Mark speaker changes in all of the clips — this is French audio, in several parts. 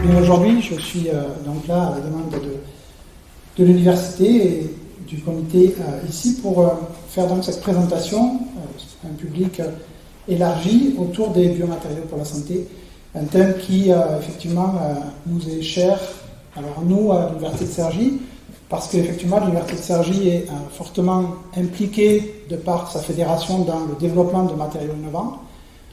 Speaker 1: Mais aujourd'hui, je suis donc là à la demande de l'université et du comité ici pour faire donc cette présentation à un public élargi autour des biomatériaux pour la santé, un thème qui effectivement nous est cher. Alors nous, à l'université de Cergy, parce qu'effectivement l'université de Cergy est fortement impliquée de par sa fédération dans le développement de matériaux innovants,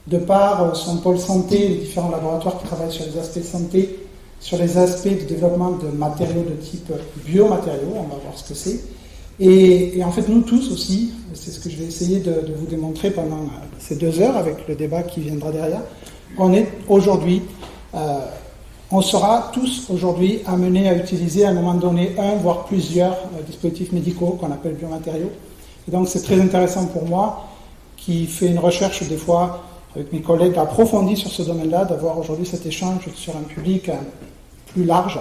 Speaker 1: de par son pôle santé, les différents laboratoires qui travaillent sur les aspects santé, sur les aspects de développement de matériaux de type biomatériaux, on va voir ce que c'est. Et en fait, nous tous aussi, c'est ce que je vais essayer de vous démontrer pendant ces 2 heures avec le débat qui viendra derrière, on est aujourd'hui, on sera tous aujourd'hui amenés à utiliser à un moment donné un, voire plusieurs dispositifs médicaux qu'on appelle biomatériaux. Et donc c'est très intéressant pour moi, qui fait une recherche des fois avec mes collègues approfondis sur ce domaine-là, d'avoir aujourd'hui cet échange sur un public plus large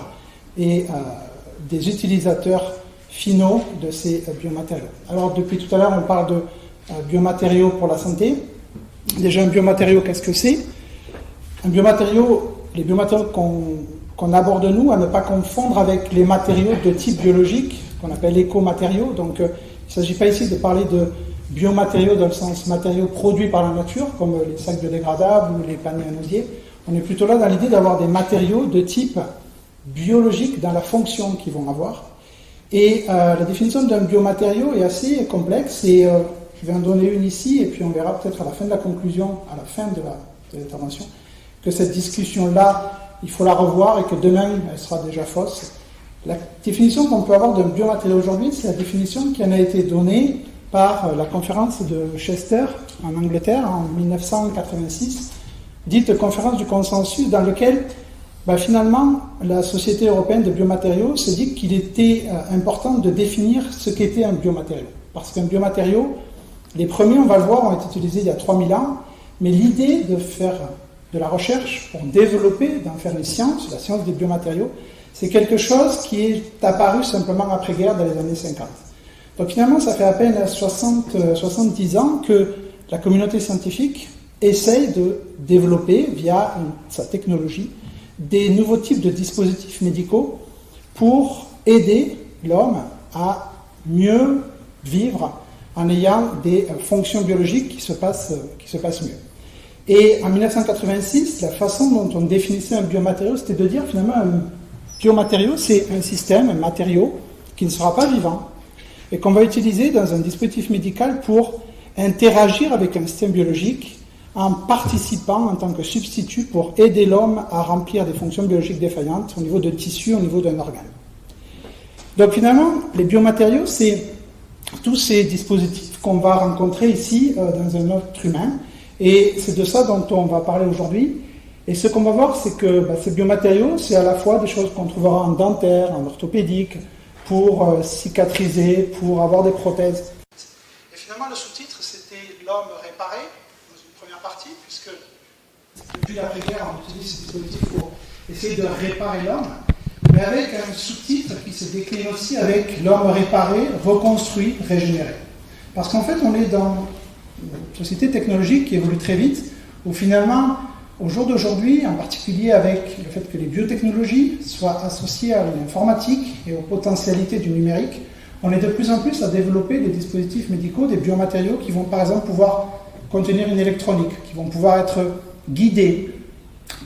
Speaker 1: et des utilisateurs finaux de ces biomatériaux. Alors depuis tout à l'heure, on parle de biomatériaux pour la santé. Déjà, un biomatériau, qu'est-ce que c'est? Un biomatériau, les biomatériaux qu'on aborde nous, à ne pas confondre avec les matériaux de type biologique, qu'on appelle écomatériaux. Donc, il ne s'agit pas ici de parler de biomatériaux dans le sens matériaux produits par la nature, comme les sacs biodégradables ou les paniers à osier. On est plutôt là dans l'idée d'avoir des matériaux de type biologique dans la fonction qu'ils vont avoir. Et la définition d'un biomatériau est assez complexe et je vais en donner une ici et puis on verra peut-être à la fin de la conclusion, à la fin de l'intervention, que cette discussion-là, il faut la revoir et que demain, elle sera déjà fausse. La définition qu'on peut avoir d'un biomatériau aujourd'hui, c'est la définition qui en a été donnée par la conférence de Chester en Angleterre en 1986, dite conférence du consensus, dans laquelle finalement la Société européenne de biomatériaux s'est dit qu'il était important de définir ce qu'était un biomatériau. Parce qu'un biomatériau, les premiers, on va le voir, ont été utilisés il y a 3000 ans, mais l'idée de faire de la recherche pour développer, d'en faire les sciences, la science des biomatériaux, c'est quelque chose qui est apparu simplement après-guerre dans les années 50. Donc finalement, ça fait à peine 70 ans que la communauté scientifique essaye de développer, via sa technologie, des nouveaux types de dispositifs médicaux pour aider l'homme à mieux vivre en ayant des fonctions biologiques qui se passent mieux. Et en 1986, la façon dont on définissait un biomatériau, c'était de dire finalement un biomatériau, c'est un système, un matériau qui ne sera pas vivant et qu'on va utiliser dans un dispositif médical pour interagir avec un système biologique en participant en tant que substitut pour aider l'homme à remplir des fonctions biologiques défaillantes au niveau de tissu, au niveau d'un organe. Donc finalement, les biomatériaux, c'est tous ces dispositifs qu'on va rencontrer ici dans un être humain, et c'est de ça dont on va parler aujourd'hui. Et ce qu'on va voir, c'est que ces biomatériaux, c'est à la fois des choses qu'on trouvera en dentaire, en orthopédique, pour cicatriser, pour avoir des prothèses. Et finalement, le sous-titre, c'était l'homme réparé, dans une première partie, puisque depuis l'après-guerre, on utilise ces dispositifs pour essayer de réparer l'homme, mais avec un sous-titre qui se décline aussi avec l'homme réparé, reconstruit, régénéré. Parce qu'en fait, on est dans une société technologique qui évolue très vite, où finalement, au jour d'aujourd'hui, en particulier avec le fait que les biotechnologies soient associées à l'informatique et aux potentialités du numérique, on est de plus en plus à développer des dispositifs médicaux, des biomatériaux qui vont par exemple pouvoir contenir une électronique, qui vont pouvoir être guidés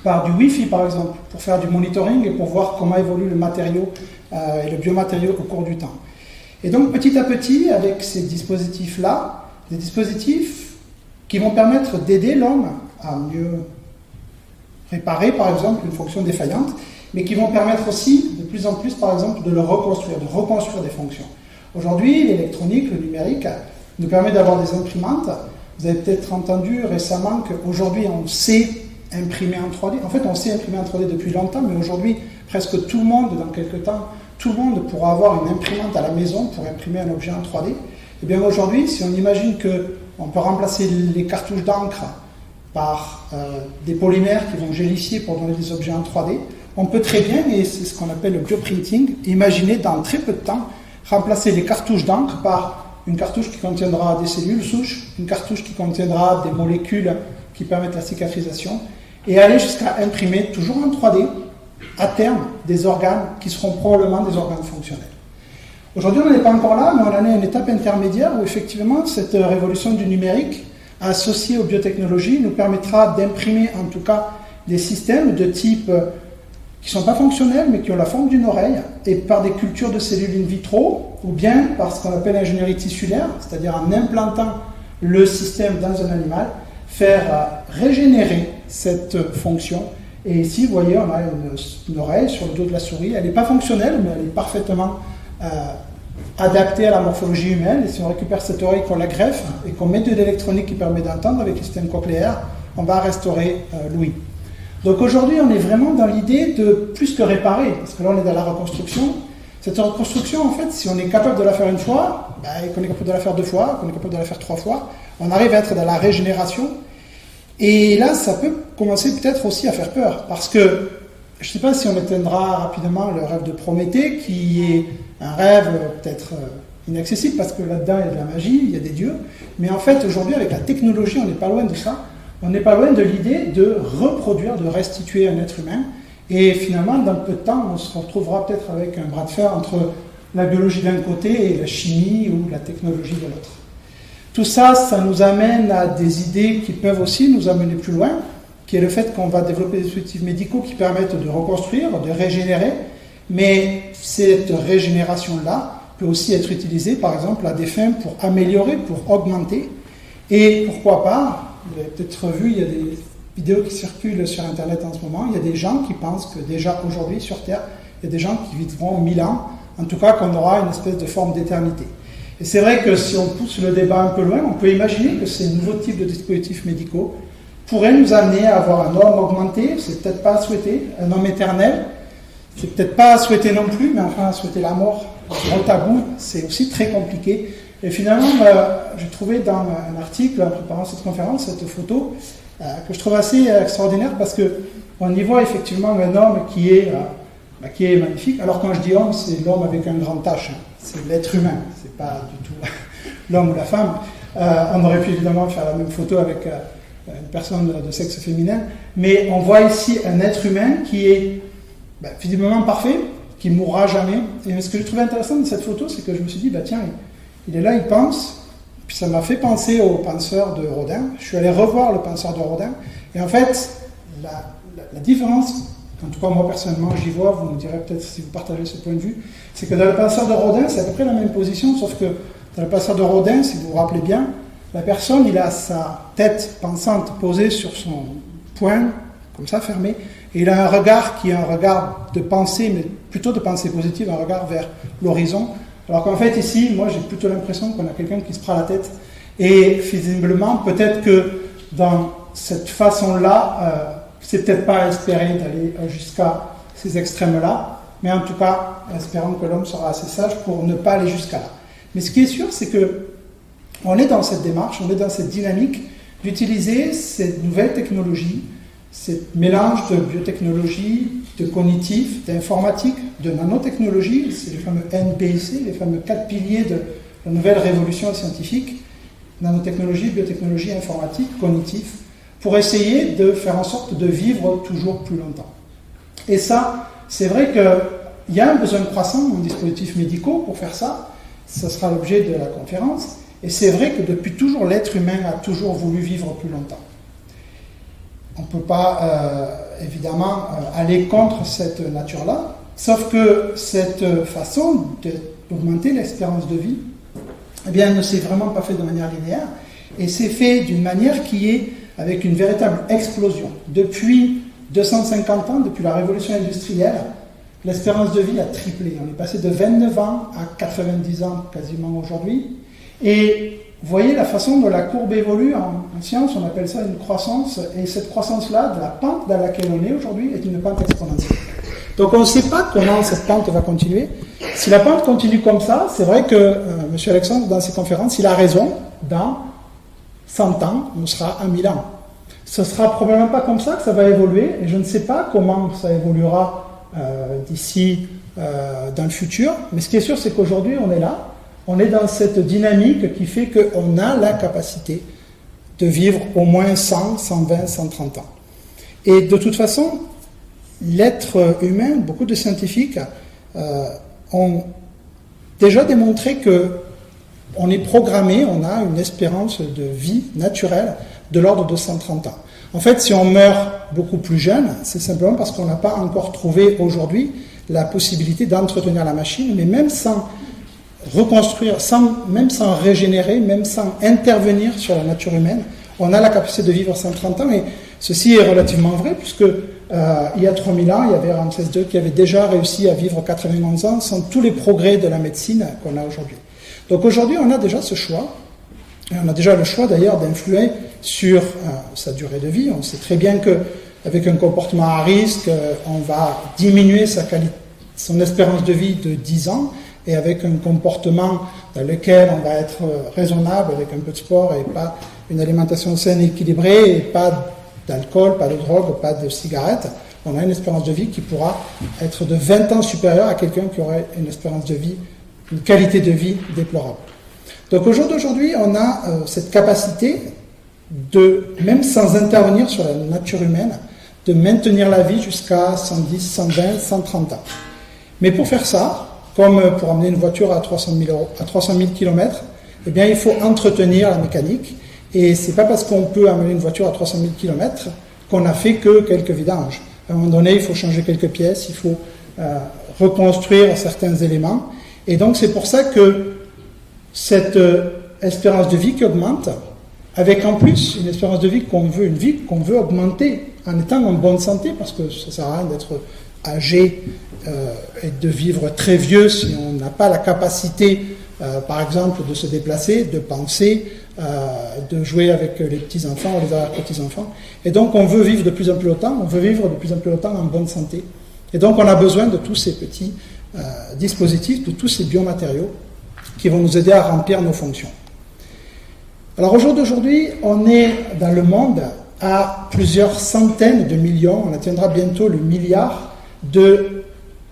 Speaker 1: par du Wi-Fi par exemple, pour faire du monitoring et pour voir comment évolue le matériau et le biomatériau au cours du temps. Et donc petit à petit, avec ces dispositifs-là, des dispositifs qui vont permettre d'aider l'homme à mieux réparer par exemple une fonction défaillante, mais qui vont permettre aussi de plus en plus par exemple de le reconstruire, de reconstruire des fonctions. Aujourd'hui, l'électronique, le numérique nous permet d'avoir des imprimantes. Vous avez peut-être entendu récemment qu'aujourd'hui on sait imprimer en 3D. En fait, on sait imprimer en 3D depuis longtemps, mais aujourd'hui, presque tout le monde, dans quelques temps, tout le monde pourra avoir une imprimante à la maison pour imprimer un objet en 3D. Et bien aujourd'hui, si on imagine qu'on peut remplacer les cartouches d'encre par des polymères qui vont gélifier pour donner des objets en 3D, on peut très bien, et c'est ce qu'on appelle le bioprinting, imaginer dans très peu de temps remplacer les cartouches d'encre par une cartouche qui contiendra des cellules souches, une cartouche qui contiendra des molécules qui permettent la cicatrisation, et aller jusqu'à imprimer toujours en 3D à terme des organes qui seront probablement des organes fonctionnels. Aujourd'hui, on n'est pas encore là, mais on en est à une étape intermédiaire où effectivement cette révolution du numérique associée aux biotechnologies nous permettra d'imprimer en tout cas des systèmes de type qui ne sont pas fonctionnels mais qui ont la forme d'une oreille et par des cultures de cellules in vitro ou bien par ce qu'on appelle l'ingénierie tissulaire, c'est-à-dire en implantant le système dans un animal, faire régénérer cette fonction. Et ici, vous voyez, on a une oreille sur le dos de la souris. Elle n'est pas fonctionnelle, mais elle est parfaitement adaptée à la morphologie humaine. Et si on récupère cette oreille, qu'on la greffe et qu'on met de l'électronique qui permet d'entendre avec le système cochléaire, on va restaurer l'ouïe. Donc aujourd'hui, on est vraiment dans l'idée de plus que réparer, parce que là, on est dans la reconstruction. Cette reconstruction, en fait, si on est capable de la faire une fois, et qu'on est capable de la faire 2 fois, qu'on est capable de la faire 3 fois, on arrive à être dans la régénération. Et là, ça peut commencer peut-être aussi à faire peur, parce que je ne sais pas si on éteindra rapidement le rêve de Prométhée, qui est un rêve peut-être inaccessible, parce que là-dedans, il y a de la magie, il y a des dieux. Mais en fait, aujourd'hui, avec la technologie, on n'est pas loin de ça. On n'est pas loin de l'idée de reproduire, de restituer un être humain. Et finalement, dans peu de temps, on se retrouvera peut-être avec un bras de fer entre la biologie d'un côté et la chimie ou la technologie de l'autre. Tout ça, ça nous amène à des idées qui peuvent aussi nous amener plus loin, qui est le fait qu'on va développer des dispositifs médicaux qui permettent de reconstruire, de régénérer, mais cette régénération-là peut aussi être utilisée, par exemple, à des fins pour améliorer, pour augmenter, et pourquoi pas, vous avez peut-être vu, il y a des vidéos qui circulent sur Internet en ce moment, il y a des gens qui pensent que déjà aujourd'hui, sur Terre, il y a des gens qui vivront 1000 ans, en tout cas qu'on aura une espèce de forme d'éternité. Et c'est vrai que si on pousse le débat un peu loin, on peut imaginer que ces nouveaux types de dispositifs médicaux pourraient nous amener à avoir un homme augmenté, c'est peut-être pas à souhaiter, un homme éternel, c'est peut-être pas à souhaiter non plus, mais enfin à souhaiter la mort, gros tabou, c'est aussi très compliqué. Et finalement, j'ai trouvé dans un article, en préparant cette conférence, cette photo, que je trouve assez extraordinaire, parce qu'on y voit effectivement un homme qui est magnifique. Alors quand je dis homme, c'est l'homme avec un grand H, hein. C'est l'être humain, c'est pas du tout l'homme ou la femme. On aurait pu évidemment faire la même photo avec une personne de sexe féminin, mais on voit ici un être humain qui est visiblement parfait, qui ne mourra jamais. Et ce que je trouvais intéressant de cette photo, c'est que je me suis dit, tiens, il est là, il pense, puis ça m'a fait penser au penseur de Rodin. Je suis allé revoir le penseur de Rodin, et en fait, la différence, en tout cas moi personnellement j'y vois, vous me direz peut-être si vous partagez ce point de vue, c'est que dans le penseur de Rodin, c'est à peu près la même position, sauf que dans le penseur de Rodin, si vous vous rappelez bien, la personne, il a sa tête pensante posée sur son poing, comme ça, fermé, et il a un regard qui est un regard de pensée, mais plutôt de pensée positive, un regard vers l'horizon. Alors qu'en fait, ici, moi, j'ai plutôt l'impression qu'on a quelqu'un qui se prend la tête. Et visiblement, peut-être que dans cette façon-là, c'est peut-être pas à espérer d'aller jusqu'à ces extrêmes-là, mais en tout cas, espérons que l'homme sera assez sage pour ne pas aller jusqu'à là. Mais ce qui est sûr, c'est que on est dans cette démarche, on est dans cette dynamique d'utiliser ces nouvelles technologies, ce mélange de biotechnologie, de cognitif, d'informatique, de nanotechnologie, c'est les fameux NPC, les fameux 4 piliers de la nouvelle révolution scientifique, nanotechnologie, biotechnologie, informatique, cognitif, pour essayer de faire en sorte de vivre toujours plus longtemps. Et ça, c'est vrai qu'il y a un besoin croissant en dispositifs médicaux pour faire ça, ça sera l'objet de la conférence, et c'est vrai que depuis toujours, l'être humain a toujours voulu vivre plus longtemps. On ne peut pas, évidemment, aller contre cette nature-là, sauf que cette façon d'augmenter l'espérance de vie, eh bien, ne s'est vraiment pas fait de manière linéaire, et c'est fait d'une manière qui est avec une véritable explosion. Depuis 250 ans, depuis la révolution industrielle, l'espérance de vie a triplé. On est passé de 29 ans à 90 ans quasiment aujourd'hui, et vous voyez la façon dont la courbe évolue en science, on appelle ça une croissance, et cette croissance-là, de la pente dans laquelle on est aujourd'hui, est une pente exponentielle. Donc on ne sait pas comment cette pente va continuer. Si la pente continue comme ça, c'est vrai que M. Alexandre, dans ses conférences, il a raison, dans 100 ans, on sera à 1000 ans. Ce ne sera probablement pas comme ça que ça va évoluer, et je ne sais pas comment ça évoluera d'ici dans le futur, mais ce qui est sûr, c'est qu'aujourd'hui, on est là. On est dans cette dynamique qui fait qu'on a la capacité de vivre au moins 100, 120, 130 ans. Et de toute façon, l'être humain, beaucoup de scientifiques ont déjà démontré que on est programmé, on a une espérance de vie naturelle de l'ordre de 130 ans. En fait, si on meurt beaucoup plus jeune, c'est simplement parce qu'on n'a pas encore trouvé aujourd'hui la possibilité d'entretenir la machine, mais même sans reconstruire, même sans régénérer, même sans intervenir sur la nature humaine, on a la capacité de vivre 130 ans. Et ceci est relativement vrai, puisque il y a 3000 ans, il y avait Ramsès II qui avait déjà réussi à vivre 91 ans sans tous les progrès de la médecine qu'on a aujourd'hui. Donc aujourd'hui, on a déjà ce choix. Et on a déjà le choix d'ailleurs d'influer sur sa durée de vie. On sait très bien qu'avec un comportement à risque, on va diminuer son espérance de vie de 10 ans, et avec un comportement dans lequel on va être raisonnable, avec un peu de sport et pas une alimentation saine et équilibrée, et pas d'alcool, pas de drogue, pas de cigarettes, on a une espérance de vie qui pourra être de 20 ans supérieure à quelqu'un qui aurait une espérance de vie, une qualité de vie déplorable. Donc au jour d'aujourd'hui, on a cette capacité de, même sans intervenir sur la nature humaine, de maintenir la vie jusqu'à 110, 120, 130 ans. Mais pour faire ça, comme pour amener une voiture à 300 000 km, eh bien, il faut entretenir la mécanique. Et ce n'est pas parce qu'on peut amener une voiture à 300 000 km qu'on a fait que quelques vidanges. À un moment donné, il faut changer quelques pièces, il faut reconstruire certains éléments. Et donc, c'est pour ça que cette espérance de vie qui augmente, avec en plus une espérance de vie une vie qu'on veut augmenter en étant en bonne santé, parce que ça ne sert à rien d'être âgé et de vivre très vieux si on n'a pas la capacité, par exemple, de se déplacer, de penser, de jouer avec les petits-enfants ou les arrière-petits-enfants. Et donc on veut vivre de plus en plus longtemps, on veut vivre de plus en plus longtemps en bonne santé. Et donc on a besoin de tous ces petits dispositifs, de tous ces biomatériaux qui vont nous aider à remplir nos fonctions. Alors au jour d'aujourd'hui, on est dans le monde à plusieurs centaines de millions, on atteindra bientôt le milliard de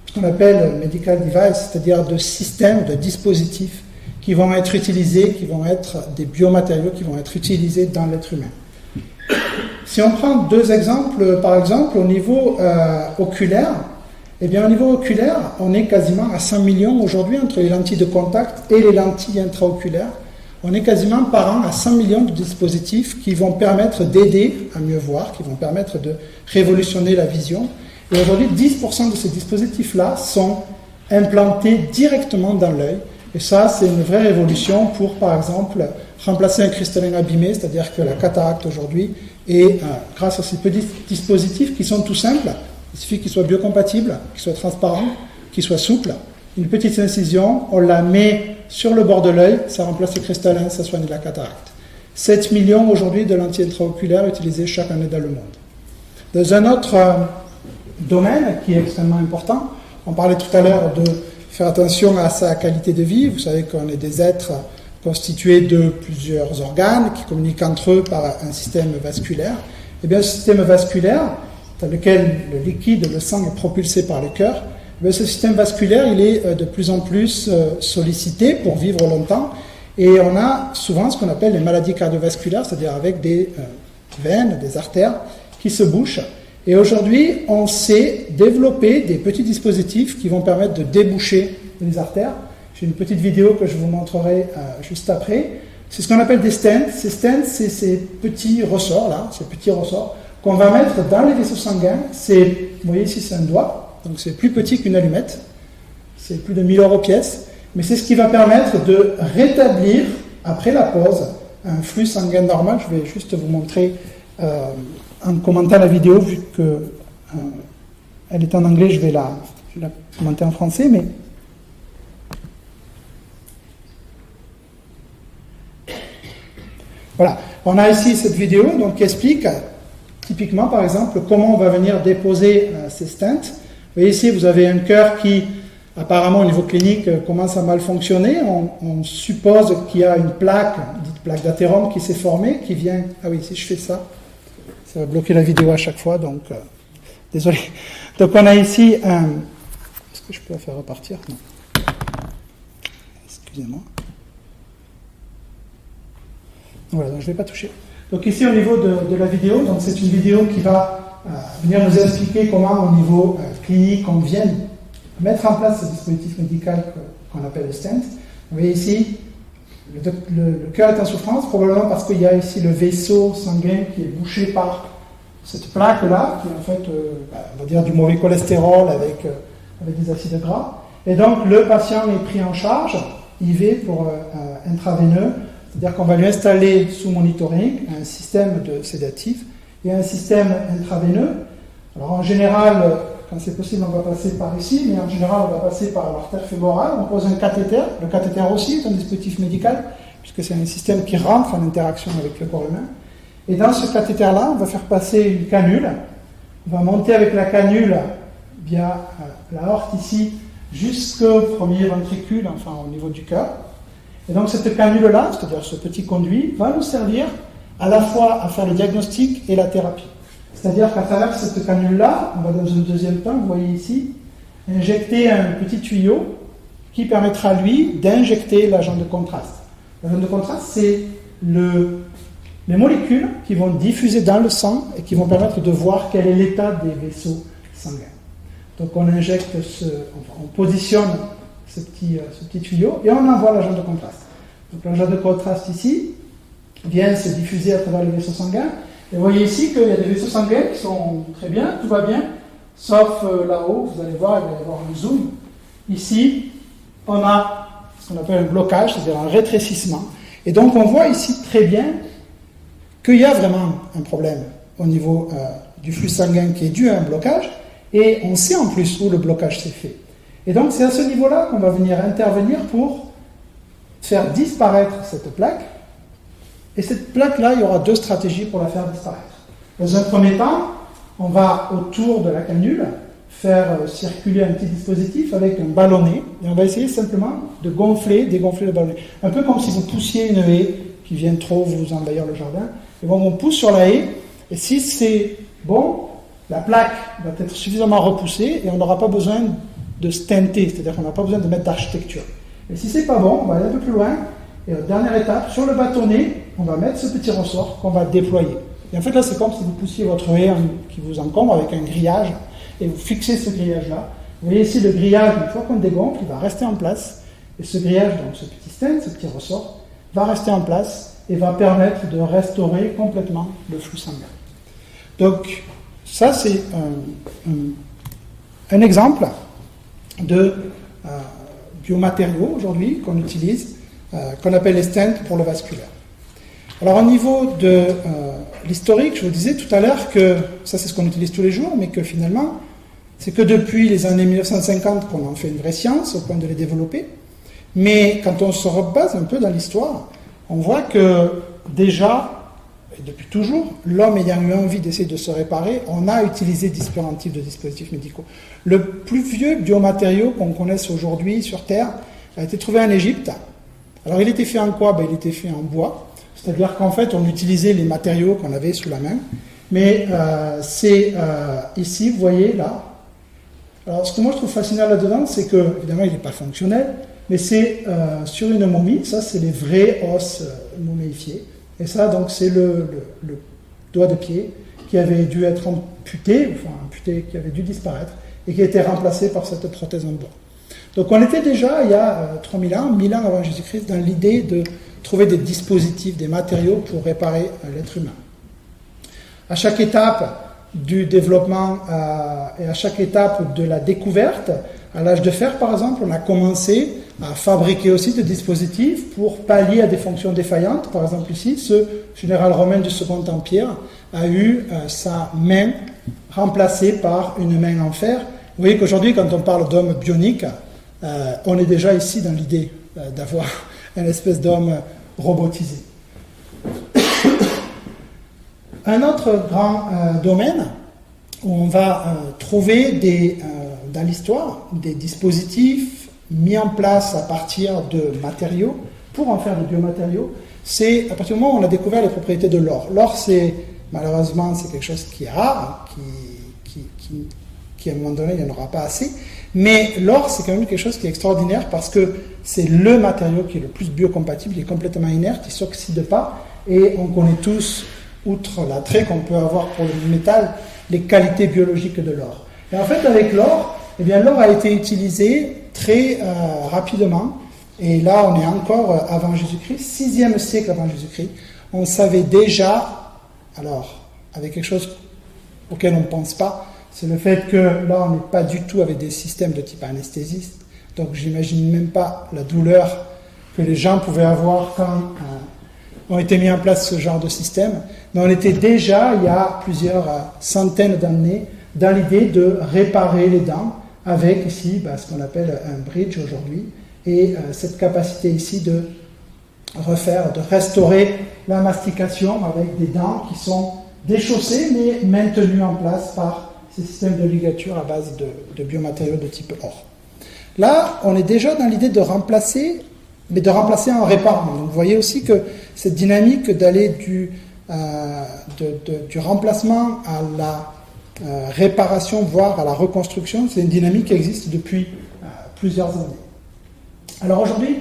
Speaker 1: ce qu'on appelle medical device, c'est-à-dire de systèmes, de dispositifs qui vont être utilisés, qui vont être des biomatériaux qui vont être utilisés dans l'être humain. Si on prend deux exemples, par exemple au niveau oculaire, eh bien au niveau oculaire, on est quasiment à 100 millions aujourd'hui entre les lentilles de contact et les lentilles intraoculaires. On est quasiment par an à 100 millions de dispositifs qui vont permettre d'aider à mieux voir, qui vont permettre de révolutionner la vision. Et aujourd'hui, 10% de ces dispositifs-là sont implantés directement dans l'œil. Et ça, c'est une vraie révolution pour, par exemple, remplacer un cristallin abîmé, c'est-à-dire que la cataracte aujourd'hui est, grâce à ces petits dispositifs qui sont tout simples, il suffit qu'ils soient biocompatibles, qu'ils soient transparents, qu'ils soient souples. Une petite incision, on la met sur le bord de l'œil, ça remplace le cristallin, ça soigne la cataracte. 7 millions aujourd'hui de lentilles intraoculaires utilisées chaque année dans le monde. Dans un autre domaine qui est extrêmement important, on parlait tout à l'heure de faire attention à sa qualité de vie. Vous savez qu'on est des êtres constitués de plusieurs organes qui communiquent entre eux par un système vasculaire. Et bien, ce système vasculaire, dans lequel le liquide, le sang est propulsé par le cœur, ce système vasculaire, il est de plus en plus sollicité pour vivre longtemps. Et on a souvent ce qu'on appelle les maladies cardiovasculaires, c'est-à-dire avec des veines, des artères qui se bouchent. Et aujourd'hui, on sait développer des petits dispositifs qui vont permettre de déboucher les artères. J'ai une petite vidéo que je vous montrerai juste après. C'est ce qu'on appelle des stents. Ces stents, c'est ces petits ressorts-là, ces petits ressorts qu'on va mettre dans les vaisseaux sanguins. Vous voyez ici, c'est un doigt, donc c'est plus petit qu'une allumette. C'est plus de 1000 € pièce. Mais c'est ce qui va permettre de rétablir, après la pause, un flux sanguin normal. Je vais juste vous montrer en commentant la vidéo, vu qu'elle est en anglais, je vais la commenter en français, mais voilà. On a ici cette vidéo donc, qui explique typiquement, par exemple, comment on va venir déposer ces stents. Vous voyez ici, vous avez un cœur qui, apparemment au niveau clinique, commence à mal fonctionner. On suppose qu'il y a une plaque, dite plaque d'athérome, qui s'est formée, qui vient... Ah oui, si je fais ça, ça va bloquer la vidéo à chaque fois, donc désolé. Donc on a ici un... Est-ce que je peux la faire repartir? Non. Excusez-moi. Voilà, donc je ne vais pas toucher. Donc ici au niveau de la vidéo, donc c'est une vidéo qui va venir nous expliquer comment, au niveau clinique, on vient mettre en place ce dispositif médical qu'on appelle le stent. Vous voyez ici, le cœur est en souffrance, probablement parce qu'il y a ici le vaisseau sanguin qui est bouché par cette plaque-là, qui est en fait, on va dire, du mauvais cholestérol avec des acides gras. Et donc, le patient est pris en charge, IV pour intraveineux, c'est-à-dire qu'on va lui installer sous monitoring un système de sédatif et un système intraveineux. Alors, en général, quand c'est possible, on va passer par ici, mais en général, on va passer par l'artère fémorale, on pose un cathéter. Le cathéter aussi est un dispositif médical, puisque c'est un système qui rentre en interaction avec le corps humain. Et dans ce cathéter-là, on va faire passer une canule. On va monter avec la canule via l'aorte ici jusqu'au premier ventricule, enfin au niveau du cœur. Et donc cette canule-là, c'est-à-dire ce petit conduit, va nous servir à la fois à faire le diagnostic et la thérapie. C'est-à-dire qu'à travers cette canule-là, on va dans un deuxième temps, vous voyez ici, injecter un petit tuyau qui permettra, lui, d'injecter l'agent de contraste. L'agent de contraste, c'est les molécules qui vont diffuser dans le sang et qui vont permettre de voir quel est l'état des vaisseaux sanguins. Donc on injecte, on positionne ce petit tuyau et on envoie l'agent de contraste. Donc l'agent de contraste ici vient se diffuser à travers les vaisseaux sanguins. Et vous voyez ici qu'il y a des vaisseaux sanguins qui sont très bien, tout va bien, sauf là-haut, vous allez voir, il va y avoir un zoom. Ici, on a ce qu'on appelle un blocage, c'est-à-dire un rétrécissement. Et donc on voit ici très bien qu'il y a vraiment un problème au niveau du flux sanguin qui est dû à un blocage, et on sait en plus où le blocage s'est fait. Et donc c'est à ce niveau-là qu'on va venir intervenir pour faire disparaître cette plaque. Et cette plaque-là, il y aura deux stratégies pour la faire disparaître. Dans un premier temps, on va autour de la canule faire circuler un petit dispositif avec un ballonnet, et on va essayer simplement de gonfler, dégonfler le ballonnet. Un peu comme si vous poussiez une haie qui vient trop vous envahir le jardin. Et bon, on pousse sur la haie, et si c'est bon, la plaque va être suffisamment repoussée et on n'aura pas besoin de stenter, c'est-à-dire qu'on n'a pas besoin de mettre d'architecture. Et si c'est pas bon, on va aller un peu plus loin, et dernière étape, sur le bâtonnet, on va mettre ce petit ressort qu'on va déployer. Et en fait là, c'est comme si vous poussiez votre haie qui vous encombre avec un grillage, et vous fixez ce grillage-là. Vous voyez ici le grillage, une fois qu'on dégonfle, il va rester en place, et ce grillage, donc ce petit stent, ce petit ressort, va rester en place et va permettre de restaurer complètement le flux sanguin. Donc, ça c'est un exemple de biomatériaux aujourd'hui qu'on utilise, qu'on appelle les stents pour le vasculaire. Alors au niveau de l'historique, je vous disais tout à l'heure que ça c'est ce qu'on utilise tous les jours, mais que finalement c'est que depuis les années 1950 qu'on en fait une vraie science au point de les développer. Mais quand on se rebase un peu dans l'histoire, on voit que déjà, et depuis toujours, l'homme ayant eu envie d'essayer de se réparer, on a utilisé différents types de dispositifs médicaux. Le plus vieux biomatériau qu'on connaisse aujourd'hui sur Terre a été trouvé en Égypte. Alors il était fait en quoi ? Il était fait en bois, c'est-à-dire qu'en fait on utilisait les matériaux qu'on avait sous la main, mais c'est ici, vous voyez là. Alors ce que moi je trouve fascinant là-dedans, c'est que, évidemment il n'est pas fonctionnel, mais c'est sur une momie, ça c'est les vrais os momifiés. Et ça, donc, c'est le doigt de pied qui avait dû être amputé, qui avait dû disparaître, et qui a été remplacé par cette prothèse en bois. Donc, on était déjà, il y a 3000 ans, 1000 ans avant Jésus-Christ, dans l'idée de trouver des dispositifs, des matériaux pour réparer l'être humain. À chaque étape du développement et à chaque étape de la découverte, à l'âge de fer, par exemple, on a commencé à fabriquer aussi des dispositifs pour pallier à des fonctions défaillantes. Par exemple ici, ce général romain du Second Empire a eu sa main remplacée par une main en fer. Vous voyez qu'aujourd'hui, quand on parle d'homme bionique, on est déjà ici dans l'idée d'avoir une espèce d'homme robotisé. Un autre grand domaine où on va trouver dans l'histoire des dispositifs mis en place à partir de matériaux, pour en faire des biomatériaux, c'est à partir du moment où on a découvert les propriétés de l'or. L'or, malheureusement, c'est quelque chose qui est rare, qui à un moment donné, il n'y en aura pas assez, mais l'or, c'est quand même quelque chose qui est extraordinaire parce que c'est le matériau qui est le plus biocompatible, il est complètement inerte, il ne s'oxyde pas, et on connaît tous, outre l'attrait qu'on peut avoir pour le métal, les qualités biologiques de l'or. Et en fait, avec l'or, eh bien, l'or a été utilisé très rapidement. Et là, on est encore avant Jésus-Christ, 6e siècle avant Jésus-Christ. On savait déjà, alors, avec quelque chose auquel on ne pense pas, c'est le fait que là, on n'est pas du tout avec des systèmes de type anesthésiste. Donc, j'imagine même pas la douleur que les gens pouvaient avoir quand ont été mis en place ce genre de système. Mais on était déjà, il y a plusieurs centaines d'années, dans l'idée de réparer les dents avec ici ce qu'on appelle un bridge aujourd'hui, et cette capacité ici de restaurer la mastication avec des dents qui sont déchaussées mais maintenues en place par ces systèmes de ligature à base de biomatériaux de type or. Là, on est déjà dans l'idée de remplacer, mais de remplacer en réparant. Donc, vous voyez aussi que cette dynamique d'aller du remplacement à la réparation, voire à la reconstruction, c'est une dynamique qui existe depuis plusieurs années. Alors aujourd'hui,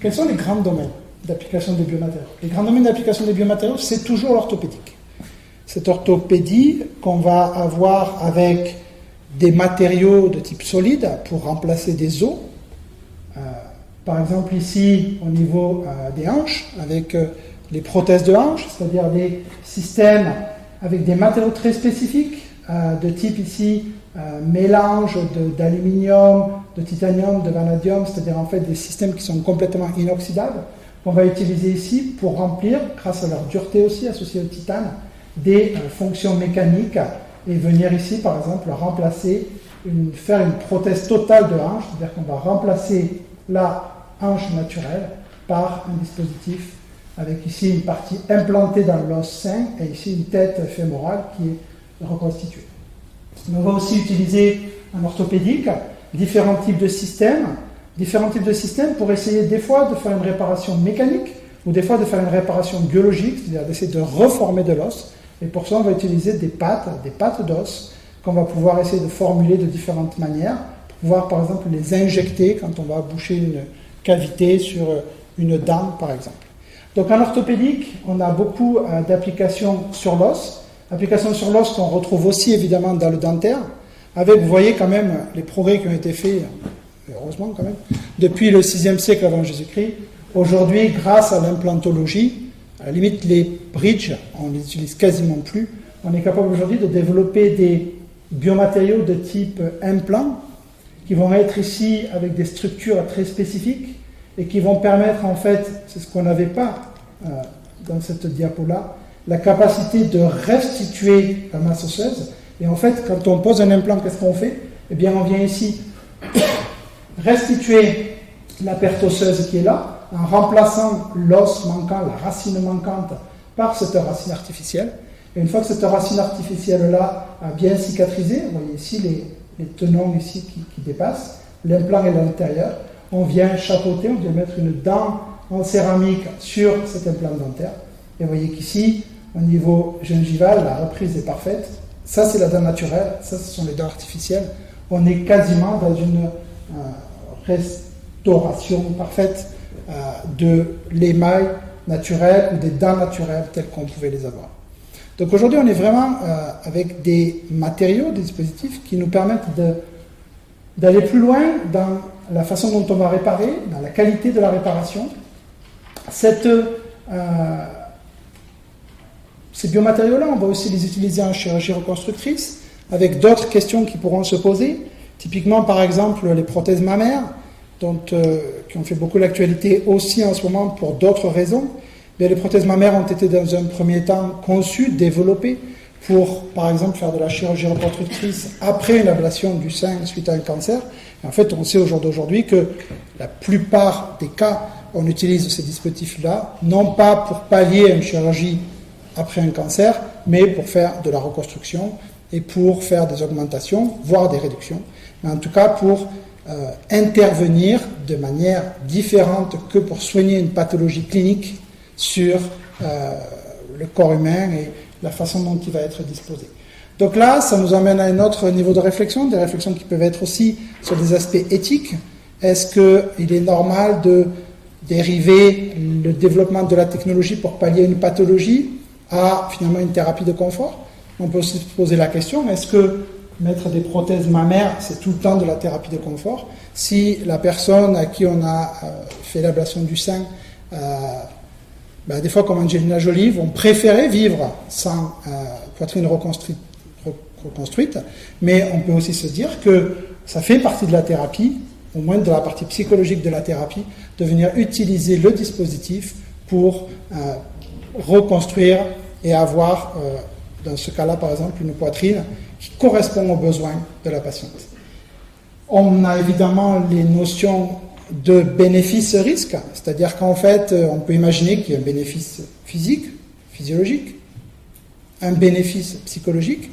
Speaker 1: quels sont les grands domaines d'application des biomatériaux? Les grands domaines d'application des biomatériaux, c'est toujours l'orthopédique. Cette orthopédie qu'on va avoir avec des matériaux de type solide pour remplacer des os. Par exemple ici, au niveau des hanches, avec les prothèses de hanches, c'est-à-dire des systèmes avec des matériaux très spécifiques, de type ici mélange d'aluminium, de titanium, de vanadium, c'est-à-dire en fait des systèmes qui sont complètement inoxydables, qu'on va utiliser ici pour remplir, grâce à leur dureté aussi associée au titane, des fonctions mécaniques et venir ici par exemple remplacer, faire une prothèse totale de hanche, c'est-à-dire qu'on va remplacer la hanche naturelle par un dispositif avec ici une partie implantée dans l'os sain et ici une tête fémorale qui est reconstituée. Mais on va aussi utiliser en orthopédique différents types de systèmes pour essayer des fois de faire une réparation mécanique ou des fois de faire une réparation biologique, c'est-à-dire d'essayer de reformer de l'os. Et pour ça, on va utiliser des pattes d'os qu'on va pouvoir essayer de formuler de différentes manières, pour pouvoir par exemple les injecter quand on va boucher une cavité sur une dent par exemple. Donc en orthopédique, on a beaucoup d'applications sur l'os, applications sur l'os qu'on retrouve aussi évidemment dans le dentaire, avec, vous voyez quand même, les progrès qui ont été faits, heureusement quand même, depuis le 6e siècle avant Jésus-Christ. Aujourd'hui, grâce à l'implantologie, à la limite les bridges, on ne les utilise quasiment plus, on est capable aujourd'hui de développer des biomatériaux de type implant, qui vont être ici avec des structures très spécifiques, et qui vont permettre en fait, c'est ce qu'on n'avait pas dans cette diapo-là, la capacité de restituer la masse osseuse. Et en fait, quand on pose un implant, qu'est-ce qu'on fait? Eh bien, on vient ici restituer la perte osseuse qui est là, en remplaçant l'os manquant, la racine manquante, par cette racine artificielle. Et une fois que cette racine artificielle-là a bien cicatrisé, vous voyez ici les tenons ici qui dépassent, l'implant est à l'intérieur, on vient chapeauter, on vient mettre une dent en céramique sur cet implant dentaire. Et vous voyez qu'ici, au niveau gingival, la reprise est parfaite. Ça, c'est la dent naturelle, ça, ce sont les dents artificielles. On est quasiment dans une restauration parfaite de l'émail naturel ou des dents naturelles telles qu'on pouvait les avoir. Donc aujourd'hui, on est vraiment avec des matériaux, des dispositifs qui nous permettent d'aller plus loin dans la façon dont on va réparer, dans la qualité de la réparation. Ces biomatériaux-là, on va aussi les utiliser en chirurgie reconstructrice, avec d'autres questions qui pourront se poser. Typiquement, par exemple, les prothèses mammaires, qui ont fait beaucoup l'actualité aussi en ce moment pour d'autres raisons. Mais les prothèses mammaires ont été dans un premier temps conçues, développées, pour, par exemple, faire de la chirurgie reconstructrice après une ablation du sein suite à un cancer. Et en fait, on sait au jour d'aujourd'hui que la plupart des cas, on utilise ces dispositifs-là, non pas pour pallier une chirurgie après un cancer, mais pour faire de la reconstruction et pour faire des augmentations, voire des réductions, mais en tout cas pour intervenir de manière différente que pour soigner une pathologie clinique sur le corps humain et la façon dont il va être disposé. Donc là, ça nous amène à un autre niveau de réflexion, des réflexions qui peuvent être aussi sur des aspects éthiques. Est-ce qu'il est normal de dériver le développement de la technologie pour pallier une pathologie à finalement une thérapie de confort? On peut se poser la question, est-ce que mettre des prothèses mammaires, c'est tout le temps de la thérapie de confort? Si la personne à qui on a fait l'ablation du sein, des fois comme Angelina Jolie, vont préférer vivre sans poitrine reconstruite, mais on peut aussi se dire que ça fait partie de la thérapie, au moins de la partie psychologique de la thérapie, de venir utiliser le dispositif pour reconstruire et avoir, dans ce cas-là par exemple, une poitrine qui correspond aux besoins de la patiente. On a évidemment les notions de bénéfice-risque, c'est-à-dire qu'en fait, on peut imaginer qu'il y a un bénéfice physique, physiologique, un bénéfice psychologique,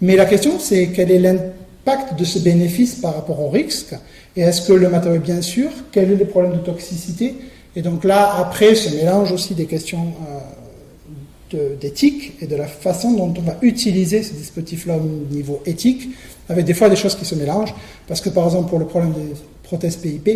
Speaker 1: mais la question c'est quel est l'impact de ce bénéfice par rapport au risque, et est-ce que le matériau est bien sûr, quel est le problème de toxicité, et donc là, après, se mélange aussi des questions d'éthique et de la façon dont on va utiliser ce dispositif-là au niveau éthique, avec des fois des choses qui se mélangent, parce que par exemple pour le problème des prothèses PIP,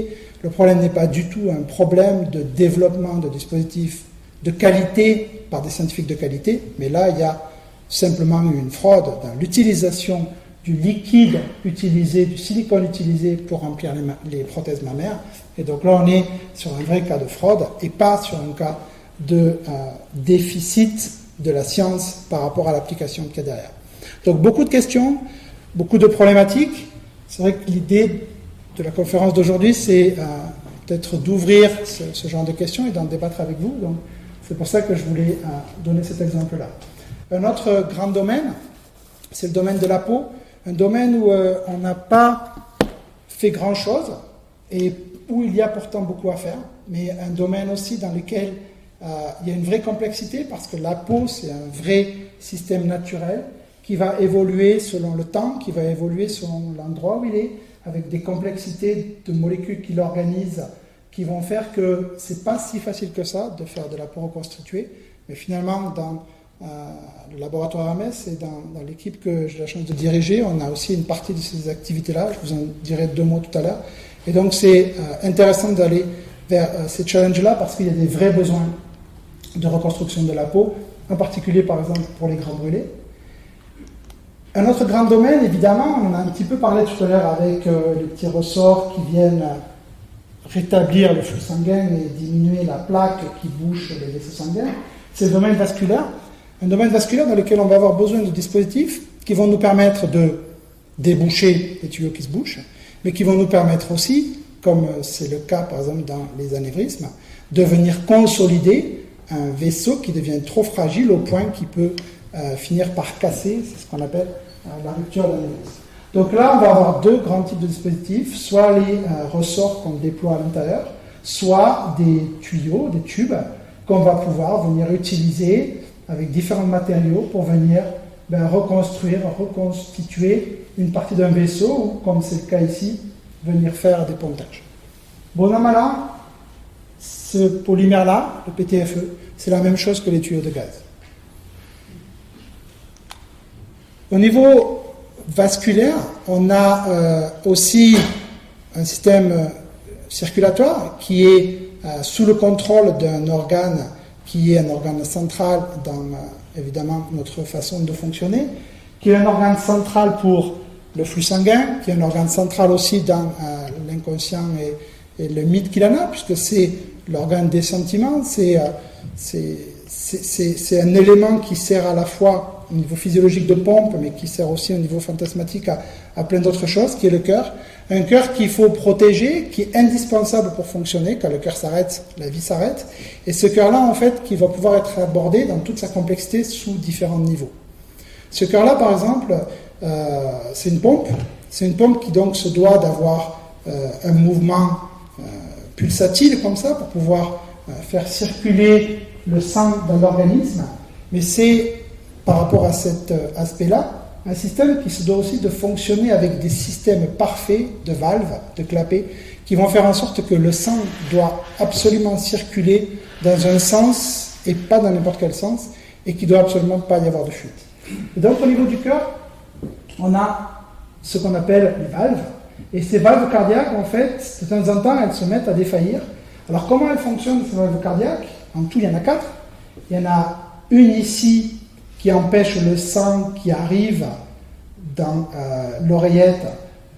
Speaker 1: le problème n'est pas du tout un problème de développement de dispositifs de qualité par des scientifiques de qualité, mais là il y a simplement une fraude dans l'utilisation du liquide utilisé, du silicone utilisé pour remplir les prothèses mammaires, et donc là on est sur un vrai cas de fraude et pas sur un cas de déficit de la science par rapport à l'application qu'il y a derrière. Donc beaucoup de questions, beaucoup de problématiques. C'est vrai que l'idée de la conférence d'aujourd'hui, c'est peut-être d'ouvrir ce genre de questions et d'en débattre avec vous. Donc c'est pour ça que je voulais donner cet exemple-là. Un autre grand domaine, c'est le domaine de la peau, un domaine où on n'a pas fait grand-chose et où il y a pourtant beaucoup à faire, mais un domaine aussi dans lequel il y a une vraie complexité parce que la peau, c'est un vrai système naturel qui va évoluer selon le temps, qui va évoluer selon l'endroit où il est, avec des complexités de molécules qui l'organisent, qui vont faire que c'est pas si facile que ça de faire de la peau reconstituée, mais finalement dans le laboratoire Hermès et dans l'équipe que j'ai la chance de diriger, on a aussi une partie de ces activités-là, je vous en dirai 2 mots tout à l'heure, et donc c'est intéressant d'aller vers ces challenges-là parce qu'il y a des vrais besoins de reconstruction de la peau, en particulier par exemple pour les grands brûlés. Un autre grand domaine, évidemment, on en a un petit peu parlé tout à l'heure avec les petits ressorts qui viennent rétablir le flux sanguin et diminuer la plaque qui bouche les vaisseaux sanguins, c'est le domaine vasculaire. Un domaine vasculaire dans lequel on va avoir besoin de dispositifs qui vont nous permettre de déboucher les tuyaux qui se bouchent, mais qui vont nous permettre aussi, comme c'est le cas par exemple dans les anévrismes, de venir consolider un vaisseau qui devient trop fragile au point qu'il peut finir par casser, c'est ce qu'on appelle la rupture d'anévrisme. Donc là, on va avoir 2 grands types de dispositifs, soit les ressorts qu'on déploie à l'intérieur, soit des tuyaux, des tubes, qu'on va pouvoir venir utiliser avec différents matériaux pour venir reconstruire, reconstituer une partie d'un vaisseau ou, comme c'est le cas ici, venir faire des pontages. Bon an, mal an, ce polymère-là, le PTFE, c'est la même chose que les tuyaux de gaz. Au niveau vasculaire, on a aussi un système circulatoire qui est sous le contrôle d'un organe qui est un organe central dans évidemment notre façon de fonctionner, qui est un organe central pour le flux sanguin, qui est un organe central aussi dans l'inconscient et le mythe qu'il en a, puisque c'est l'organe des sentiments, c'est un élément qui sert à la fois au niveau physiologique de pompe, mais qui sert aussi au niveau fantasmatique à plein d'autres choses, qui est le cœur. Un cœur qu'il faut protéger, qui est indispensable pour fonctionner. Quand le cœur s'arrête, la vie s'arrête. Et ce cœur-là, en fait, qui va pouvoir être abordé dans toute sa complexité sous différents niveaux. Ce cœur-là, par exemple, c'est une pompe. C'est une pompe qui donc se doit d'avoir un mouvement pulsatile comme ça pour pouvoir faire circuler le sang dans l'organisme. Mais c'est, par rapport à cet aspect-là, un système qui se doit aussi de fonctionner avec des systèmes parfaits de valves, de clapets, qui vont faire en sorte que le sang doit absolument circuler dans un sens et pas dans n'importe quel sens, et qu'il ne doit absolument pas y avoir de fuite. Et donc au niveau du cœur, on a ce qu'on appelle les valves, et ces valves cardiaques, en fait, de temps en temps, elles se mettent à défaillir. Alors comment elles fonctionnent, ces valves cardiaques? En tout, il y en a 4. Il y en a une ici qui empêche le sang qui arrive dans l'oreillette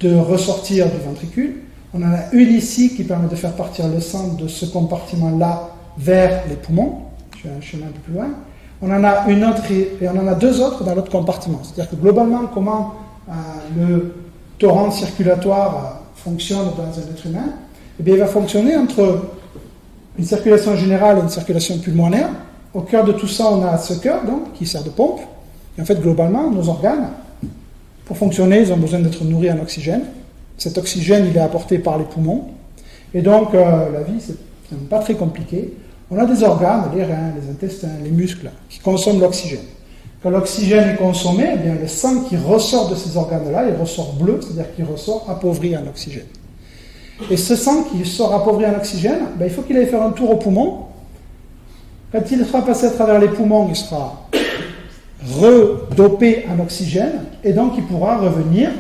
Speaker 1: de ressortir du ventricule. On en a une ici qui permet de faire partir le sang de ce compartiment-là vers les poumons. Je vais un chemin un peu plus loin. On en a une autre et on en a deux autres dans l'autre compartiment. C'est-à-dire que globalement, comment le torrent circulatoire fonctionne dans un être humain, eh bien, il va fonctionner entre une circulation générale et une circulation pulmonaire. Au cœur de tout ça, on a ce cœur donc, qui sert de pompe. Et en fait, globalement, nos organes, pour fonctionner, ils ont besoin d'être nourris en oxygène. Cet oxygène, il est apporté par les poumons. Et donc, la vie, c'est pas très compliqué. On a des organes, les reins, les intestins, les muscles, qui consomment l'oxygène. Quand l'oxygène est consommé, eh bien, le sang qui ressort de ces organes-là, il ressort bleu, c'est-à-dire qu'il ressort appauvri en oxygène. Et ce sang qui sort appauvri en oxygène, ben, il faut qu'il aille faire un tour aux poumons. Quand il sera passé à travers les poumons, il sera redopé en oxygène, et donc il pourra revenir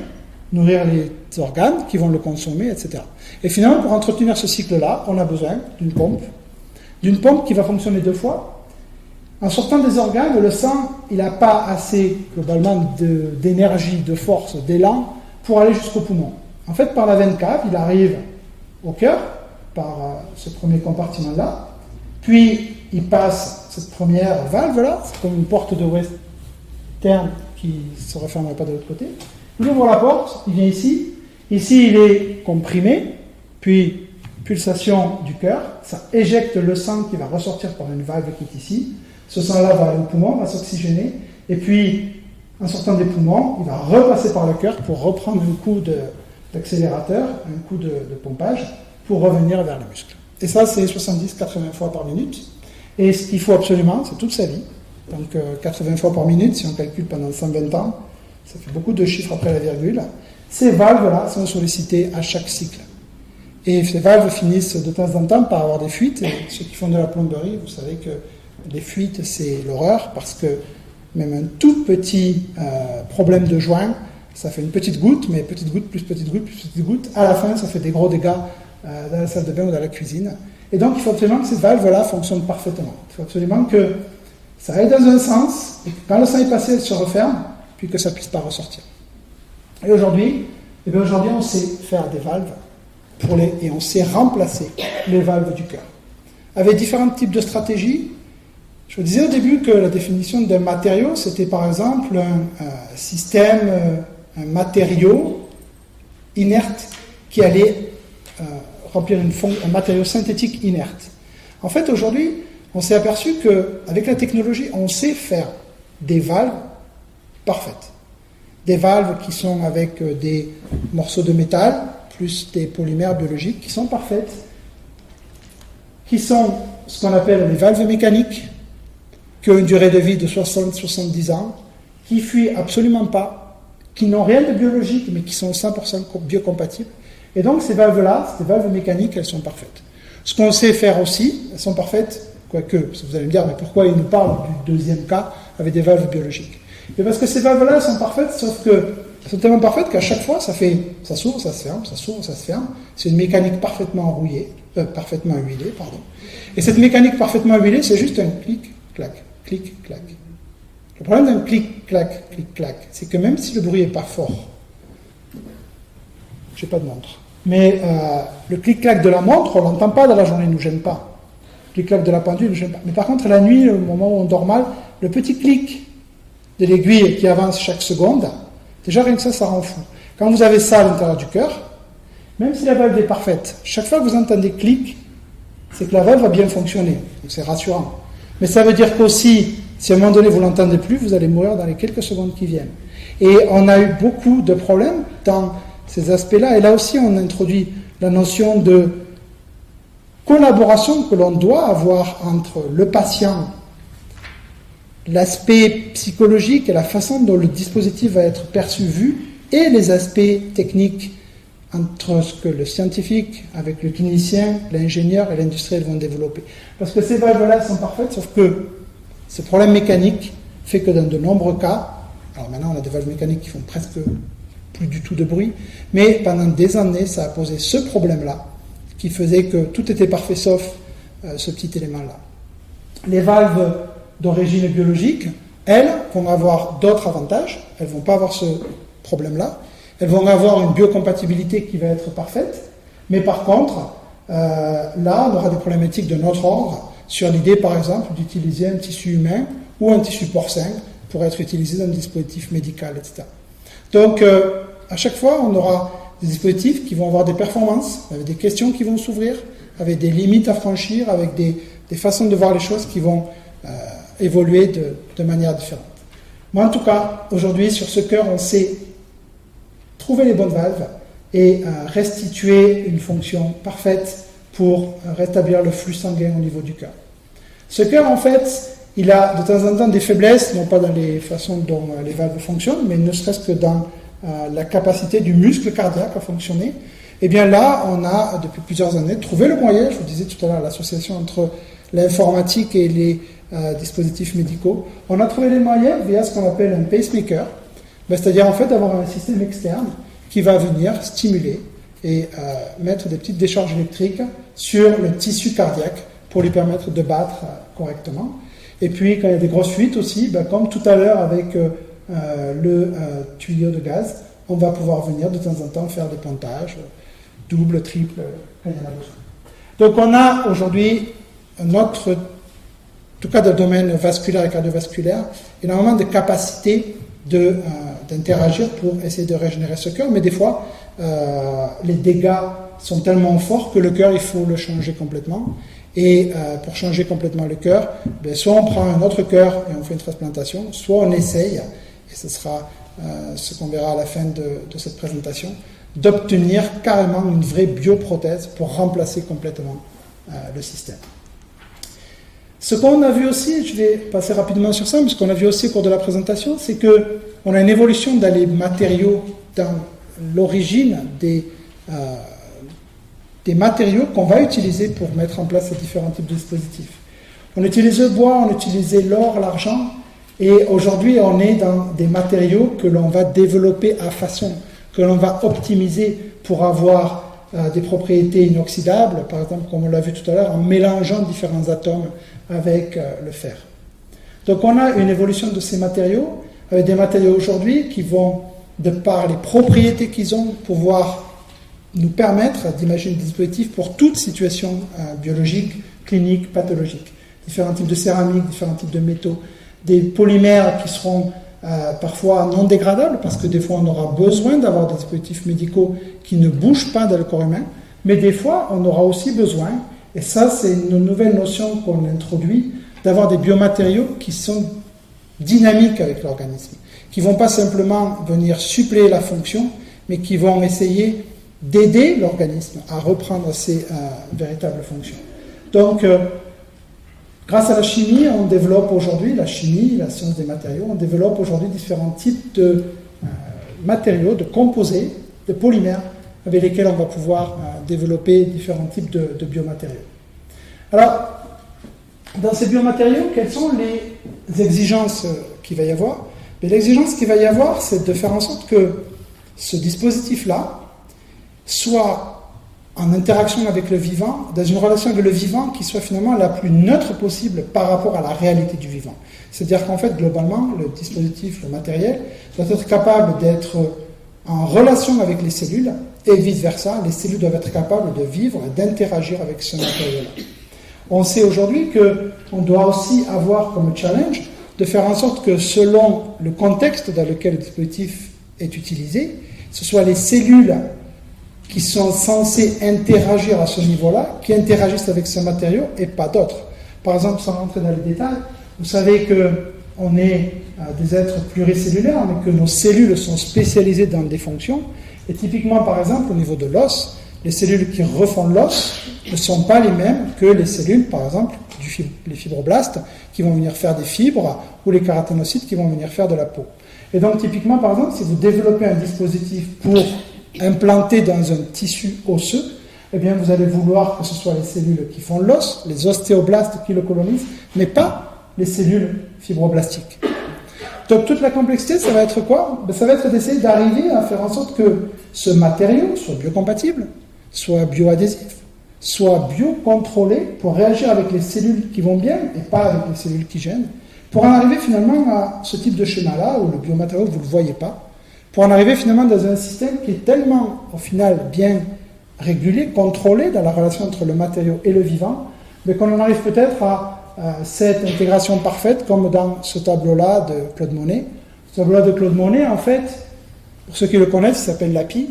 Speaker 1: nourrir les organes qui vont le consommer, etc. Et finalement, pour entretenir ce cycle-là, on a besoin d'une pompe qui va fonctionner deux fois. En sortant des organes, le sang, il n'a pas assez, globalement, d'énergie, de force, d'élan pour aller jusqu'au poumon. En fait, par la veine cave, il arrive au cœur, par ce premier compartiment-là, puis il passe cette première valve-là, c'est comme une porte de Western qui ne se refermerait pas de l'autre côté. Il ouvre la porte, il vient ici. Ici, il est comprimé, puis pulsation du cœur, ça éjecte le sang qui va ressortir par une valve qui est ici. Ce sang-là va aller au poumon, va s'oxygéner, et puis, en sortant des poumons, il va repasser par le cœur pour reprendre un coup d'accélérateur, un coup de pompage, pour revenir vers les muscles. Et ça, c'est 70-80 fois par minute. Et ce qu'il faut absolument, c'est toute sa vie. Donc 80 fois par minute, si on calcule pendant 120 ans, ça fait beaucoup de chiffres après la virgule. Ces valves-là sont sollicitées à chaque cycle. Et ces valves finissent de temps en temps par avoir des fuites. Et ceux qui font de la plomberie, vous savez que les fuites, c'est l'horreur, parce que même un tout petit problème de joint, ça fait une petite goutte, mais petite goutte, plus petite goutte, plus petite goutte. À la fin, ça fait des gros dégâts dans la salle de bain ou dans la cuisine. Et donc, il faut absolument que ces valves-là fonctionnent parfaitement. Il faut absolument que ça aille dans un sens, et que quand le sang est passé, elle se referme, puis que ça ne puisse pas ressortir. Et aujourd'hui, on sait faire des valves et on sait remplacer les valves du cœur. Avec différents types de stratégies. Je vous disais au début que la définition d'un matériau, c'était par exemple un système, un matériau inerte qui allait remplir un matériau synthétique inerte. En fait, aujourd'hui, on s'est aperçu qu'avec la technologie, on sait faire des valves parfaites. Des valves qui sont avec des morceaux de métal, plus des polymères biologiques, qui sont parfaites, qui sont ce qu'on appelle les valves mécaniques, qui ont une durée de vie de 60-70 ans, qui fuient absolument pas, qui n'ont rien de biologique, mais qui sont 100% biocompatibles. Et donc ces valves-là, ces valves mécaniques, elles sont parfaites. Ce qu'on sait faire aussi, elles sont parfaites, quoique, vous allez me dire, mais pourquoi il nous parle du deuxième cas avec des valves biologiques? Et parce que ces valves-là sont parfaites, sauf qu'elles sont tellement parfaites qu'à chaque fois, ça s'ouvre, ça se ferme, ça s'ouvre, ça se ferme. C'est une mécanique parfaitement parfaitement huilée, pardon. Et cette mécanique parfaitement huilée, c'est juste un clic-clac, clic-clac. Le problème d'un clic-clac, clic-clac, c'est que même si le bruit n'est pas fort, je n'ai pas de montre, mais le clic-clac de la montre, on ne l'entend pas dans la journée, il ne nous gêne pas. Le clic-clac de la pendule ne nous gêne pas. Mais par contre, la nuit, au moment où on dort mal, le petit clic de l'aiguille qui avance chaque seconde, déjà rien que ça rend fou. Quand vous avez ça à l'intérieur du cœur, même si la valve est parfaite, chaque fois que vous entendez clic, c'est que la valve va bien fonctionner. Donc c'est rassurant. Mais ça veut dire qu'aussi, si à un moment donné vous ne l'entendez plus, vous allez mourir dans les quelques secondes qui viennent. Et on a eu beaucoup de problèmes dans ces aspects-là. Et là aussi, on introduit la notion de collaboration que l'on doit avoir entre le patient, l'aspect psychologique et la façon dont le dispositif va être perçu, vu, et les aspects techniques entre ce que le scientifique, avec le clinicien, l'ingénieur et l'industriel vont développer. Parce que ces valves-là sont parfaites, sauf que ce problème mécanique fait que dans de nombreux cas, alors maintenant on a des valves mécaniques qui font presque plus du tout de bruit, mais pendant des années, ça a posé ce problème-là, qui faisait que tout était parfait sauf ce petit élément-là. Les valves d'origine biologique, elles vont avoir d'autres avantages, elles ne vont pas avoir ce problème-là, elles vont avoir une biocompatibilité qui va être parfaite, mais par contre, là, on aura des problématiques de notre ordre sur l'idée, par exemple, d'utiliser un tissu humain ou un tissu porcin pour être utilisé dans un dispositif médical, etc. Donc, à chaque fois, on aura des dispositifs qui vont avoir des performances, avec des questions qui vont s'ouvrir, avec des limites à franchir, avec des façons de voir les choses qui vont évoluer de manière différente. Moi, en tout cas, aujourd'hui, sur ce cœur, on sait trouver les bonnes valves et restituer une fonction parfaite pour rétablir le flux sanguin au niveau du cœur. Ce cœur, en fait, il a de temps en temps des faiblesses, non pas dans les façons dont les valves fonctionnent, mais ne serait-ce que dans la capacité du muscle cardiaque à fonctionner. Et bien là, on a, depuis plusieurs années, trouvé le moyen, je vous disais tout à l'heure, l'association entre l'informatique et les dispositifs médicaux. On a trouvé les moyens via ce qu'on appelle un pacemaker, c'est-à-dire en fait d'avoir un système externe qui va venir stimuler et mettre des petites décharges électriques sur le tissu cardiaque pour lui permettre de battre correctement. Et puis quand il y a des grosses fuites aussi, comme tout à l'heure avec le tuyau de gaz, on va pouvoir venir de temps en temps faire des pontages, double, triple, quand il y en a besoin. Donc on a aujourd'hui notre, en tout cas dans le domaine vasculaire et cardiovasculaire, énormément de capacités d'interagir pour essayer de régénérer ce cœur, mais des fois les dégâts sont tellement forts que le cœur, il faut le changer complètement. Et pour changer complètement le cœur, soit on prend un autre cœur et on fait une transplantation, soit on essaye, et ce sera ce qu'on verra à la fin de cette présentation, d'obtenir carrément une vraie bioprothèse pour remplacer complètement le système. Ce qu'on a vu aussi, je vais passer rapidement sur ça, mais ce qu'on a vu aussi au cours de la présentation, c'est qu'on a une évolution dans les matériaux, dans l'origine des matériaux qu'on va utiliser pour mettre en place ces différents types de dispositifs. On utilise le bois, on utilisait l'or, l'argent, et aujourd'hui on est dans des matériaux que l'on va développer à façon, que l'on va optimiser pour avoir des propriétés inoxydables, par exemple comme on l'a vu tout à l'heure, en mélangeant différents atomes avec le fer. Donc on a une évolution de ces matériaux, avec des matériaux aujourd'hui qui vont, de par les propriétés qu'ils ont, pouvoir nous permettre d'imaginer des dispositifs pour toute situation biologique, clinique, pathologique. Différents types de céramique, différents types de métaux, des polymères qui seront parfois non dégradables, parce que des fois on aura besoin d'avoir des dispositifs médicaux qui ne bougent pas dans le corps humain, mais des fois on aura aussi besoin, et ça c'est une nouvelle notion qu'on introduit, d'avoir des biomatériaux qui sont dynamiques avec l'organisme, qui ne vont pas simplement venir suppléer la fonction, mais qui vont essayer d'aider l'organisme à reprendre ses véritables fonctions. Donc, grâce à la chimie, on développe aujourd'hui, la chimie, la science des matériaux, on développe aujourd'hui différents types de matériaux, de composés, de polymères, avec lesquels on va pouvoir développer différents types de biomatériaux. Alors, dans ces biomatériaux, quelles sont les exigences qu'il va y avoir? Mais l'exigence qu'il va y avoir, c'est de faire en sorte que ce dispositif-là soit en interaction avec le vivant, dans une relation avec le vivant qui soit finalement la plus neutre possible par rapport à la réalité du vivant. C'est-à-dire qu'en fait, globalement, le dispositif, le matériel, doit être capable d'être en relation avec les cellules, et vice-versa, les cellules doivent être capables de vivre et d'interagir avec ce matériel-là. On sait aujourd'hui qu'on doit aussi avoir comme challenge de faire en sorte que selon le contexte dans lequel le dispositif est utilisé, ce soit les cellules qui sont censées interagir à ce niveau-là, qui interagissent avec ce matériau et pas d'autres. Par exemple, sans rentrer dans les détails, vous savez qu'on est des êtres pluricellulaires, mais que nos cellules sont spécialisées dans des fonctions. Et typiquement, par exemple, au niveau de l'os, les cellules qui refont l'os ne sont pas les mêmes que les cellules, par exemple, les fibroblastes, qui vont venir faire des fibres, ou les kératinocytes qui vont venir faire de la peau. Et donc, typiquement, par exemple, si vous développez un dispositif pour implanter dans un tissu osseux, eh bien, vous allez vouloir que ce soit les cellules qui font l'os, les ostéoblastes qui le colonisent, mais pas les cellules fibroblastiques. Donc, toute la complexité, ça va être quoi? Ça va être d'essayer d'arriver à faire en sorte que ce matériau soit biocompatible, soit bioadhésif, soit biocontrôlé pour réagir avec les cellules qui vont bien et pas avec les cellules qui gênent, pour en arriver finalement à ce type de schéma-là, où le biomatériau, vous ne le voyez pas, pour en arriver finalement dans un système qui est tellement, au final, bien régulé, contrôlé dans la relation entre le matériau et le vivant, mais qu'on en arrive peut-être à cette intégration parfaite, comme dans ce tableau-là de Claude Monet. Ce tableau-là de Claude Monet, en fait, pour ceux qui le connaissent, il s'appelle la pie.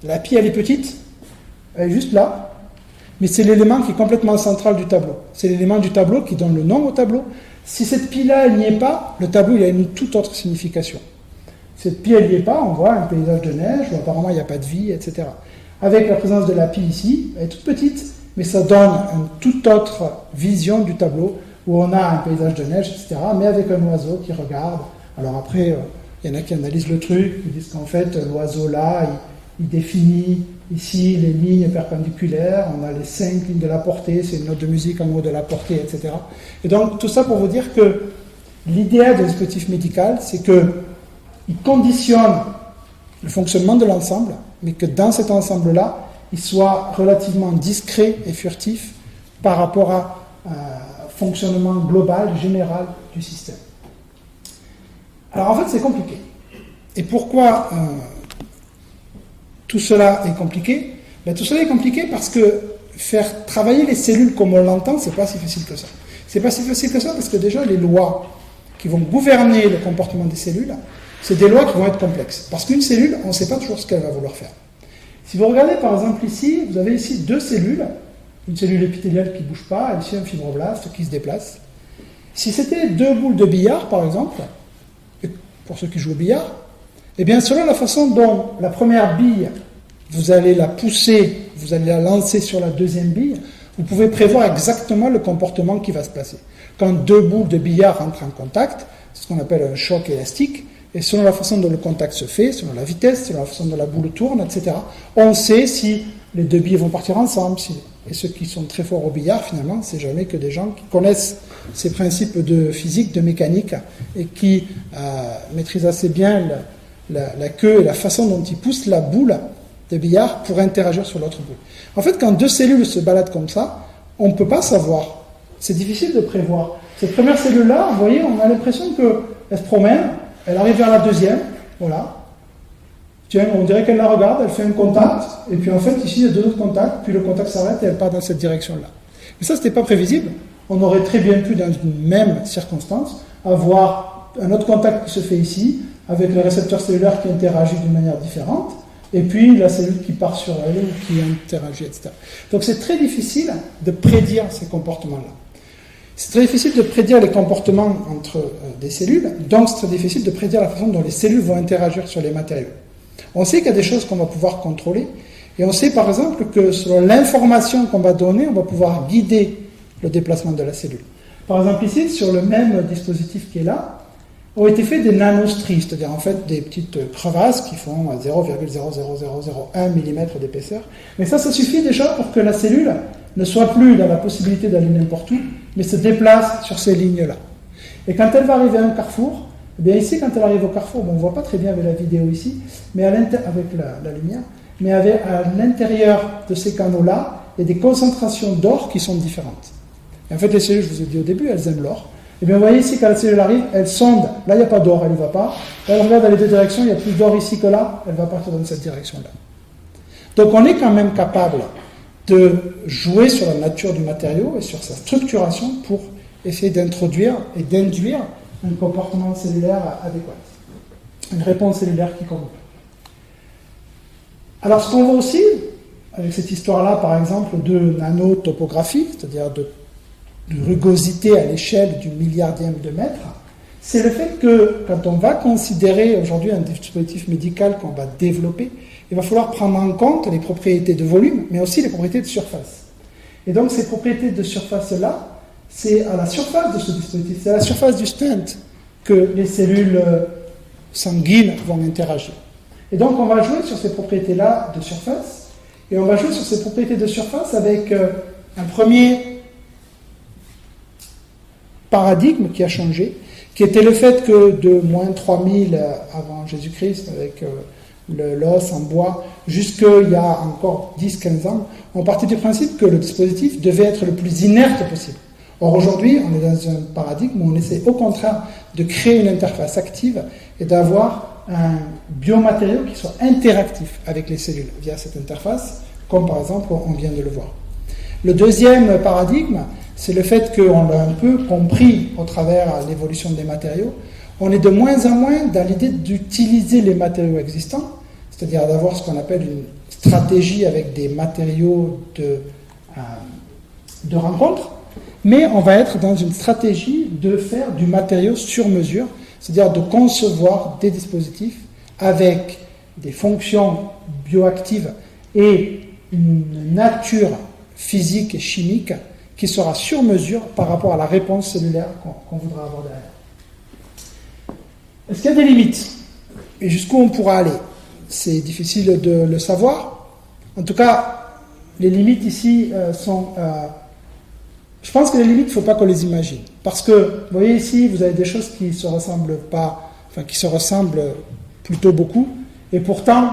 Speaker 1: La pie, elle est petite, elle est juste là, mais c'est l'élément qui est complètement central du tableau. C'est l'élément du tableau qui donne le nom au tableau. Si cette pie-là, elle n'y est pas, le tableau, il a une toute autre signification. Cette pie, elle n'y est pas, on voit un paysage de neige, où apparemment il n'y a pas de vie, etc. Avec la présence de la pie ici, elle est toute petite, mais ça donne une toute autre vision du tableau, où on a un paysage de neige, etc., mais avec un oiseau qui regarde. Alors après, il y en a qui analysent le truc, qui disent qu'en fait, l'oiseau là, il définit ici les lignes perpendiculaires, on a les 5 lignes de la portée, c'est une note de musique en haut de la portée, etc. Et donc, tout ça pour vous dire que l'idéal d'un dispositif médical, c'est qu'il conditionne le fonctionnement de l'ensemble, mais que dans cet ensemble-là, il soit relativement discret et furtif par rapport à fonctionnement global, général du système. Alors en fait, c'est compliqué. Et pourquoi tout cela est compliqué? Tout cela est compliqué parce que faire travailler les cellules comme on l'entend, c'est pas si facile que ça. C'est pas si facile que ça parce que déjà, les lois qui vont gouverner le comportement des cellules, c'est des lois qui vont être complexes. Parce qu'une cellule, on ne sait pas toujours ce qu'elle va vouloir faire. Si vous regardez par exemple ici, vous avez ici 2 cellules, une cellule épithéliale qui ne bouge pas, et ici un fibroblaste qui se déplace. Si c'était 2 boules de billard par exemple, pour ceux qui jouent au billard, eh bien selon la façon dont la première bille, vous allez la pousser, vous allez la lancer sur la deuxième bille, vous pouvez prévoir exactement le comportement qui va se passer. Quand 2 boules de billard entrent en contact, c'est ce qu'on appelle un choc élastique, et selon la façon dont le contact se fait, selon la vitesse, selon la façon dont la boule tourne, etc., on sait si les 2 billes vont partir ensemble. Et ceux qui sont très forts au billard, finalement, c'est jamais que des gens qui connaissent ces principes de physique, de mécanique, et qui maîtrisent assez bien la queue et la façon dont ils poussent la boule de billard pour interagir sur l'autre boule. En fait, quand 2 cellules se baladent comme ça, on ne peut pas savoir. C'est difficile de prévoir. Cette première cellule-là, vous voyez, on a l'impression qu'elle se promène. Elle arrive vers la deuxième, voilà. Tiens, on dirait qu'elle la regarde, elle fait un contact, et puis en fait, ici, il y a 2 autres contacts, puis le contact s'arrête et elle part dans cette direction-là. Mais ça, ce n'était pas prévisible. On aurait très bien pu, dans une même circonstance, avoir un autre contact qui se fait ici, avec le récepteur cellulaire qui interagit d'une manière différente, et puis la cellule qui part sur elle, ou qui interagit, etc. Donc c'est très difficile de prédire ces comportements-là. C'est très difficile de prédire les comportements entre des cellules, donc c'est très difficile de prédire la façon dont les cellules vont interagir sur les matériaux. On sait qu'il y a des choses qu'on va pouvoir contrôler, et on sait par exemple que selon l'information qu'on va donner, on va pouvoir guider le déplacement de la cellule. Par exemple ici, sur le même dispositif qui est là, ont été faits des nanostries, c'est-à-dire en fait des petites crevasses qui font 0,00001 mm d'épaisseur. Mais ça suffit déjà pour que la cellule ne soit plus dans la possibilité d'aller n'importe où, mais se déplace sur ces lignes-là. Et quand elle va arriver à un carrefour, eh bien ici, quand elle arrive au carrefour, on ne voit pas très bien avec la vidéo ici, mais avec la lumière, mais à l'intérieur de ces canaux-là, il y a des concentrations d'or qui sont différentes. Et en fait, les cellules, je vous ai dit au début, elles aiment l'or. Et bien vous voyez ici, quand la cellule arrive, elle sonde. Là, il n'y a pas d'or, elle n'y va pas. Là, elle regarde dans les 2 directions, il y a plus d'or ici que là, elle va partir dans cette direction-là. Donc on est quand même capable de jouer sur la nature du matériau et sur sa structuration pour essayer d'introduire et d'induire un comportement cellulaire adéquat, une réponse cellulaire qui convient. Alors ce qu'on voit aussi, avec cette histoire-là par exemple de nanotopographie, c'est-à-dire de rugosité à l'échelle du milliardième de mètre, c'est le fait que quand on va considérer aujourd'hui un dispositif médical qu'on va développer, il va falloir prendre en compte les propriétés de volume, mais aussi les propriétés de surface. Et donc ces propriétés de surface-là, c'est à la surface de ce dispositif, c'est à la surface du stent que les cellules sanguines vont interagir. Et donc on va jouer sur ces propriétés-là de surface, et on va jouer sur ces propriétés de surface avec un premier paradigme qui a changé, qui était le fait que de moins 3000 avant Jésus-Christ, avec l'os en bois, jusqu'il y a encore 10-15 ans, on partait du principe que le dispositif devait être le plus inerte possible. Or aujourd'hui, on est dans un paradigme où on essaie au contraire de créer une interface active et d'avoir un biomatériau qui soit interactif avec les cellules via cette interface, comme par exemple on vient de le voir. Le deuxième paradigme, c'est le fait qu'on l'a un peu compris au travers l'évolution des matériaux. On est de moins en moins dans l'idée d'utiliser les matériaux existants, c'est-à-dire d'avoir ce qu'on appelle une stratégie avec des matériaux de rencontre, mais on va être dans une stratégie de faire du matériau sur mesure, c'est-à-dire de concevoir des dispositifs avec des fonctions bioactives et une nature physique et chimique qui sera sur mesure par rapport à la réponse cellulaire qu'on voudra avoir derrière. Est-ce qu'il y a des limites? Et jusqu'où on pourra aller? C'est difficile de le savoir. En tout cas, les limites ici sont... je pense que les limites, il ne faut pas qu'on les imagine. Parce que, vous voyez ici, vous avez des choses qui se ressemblent pas... Enfin, qui se ressemblent plutôt beaucoup. Et pourtant,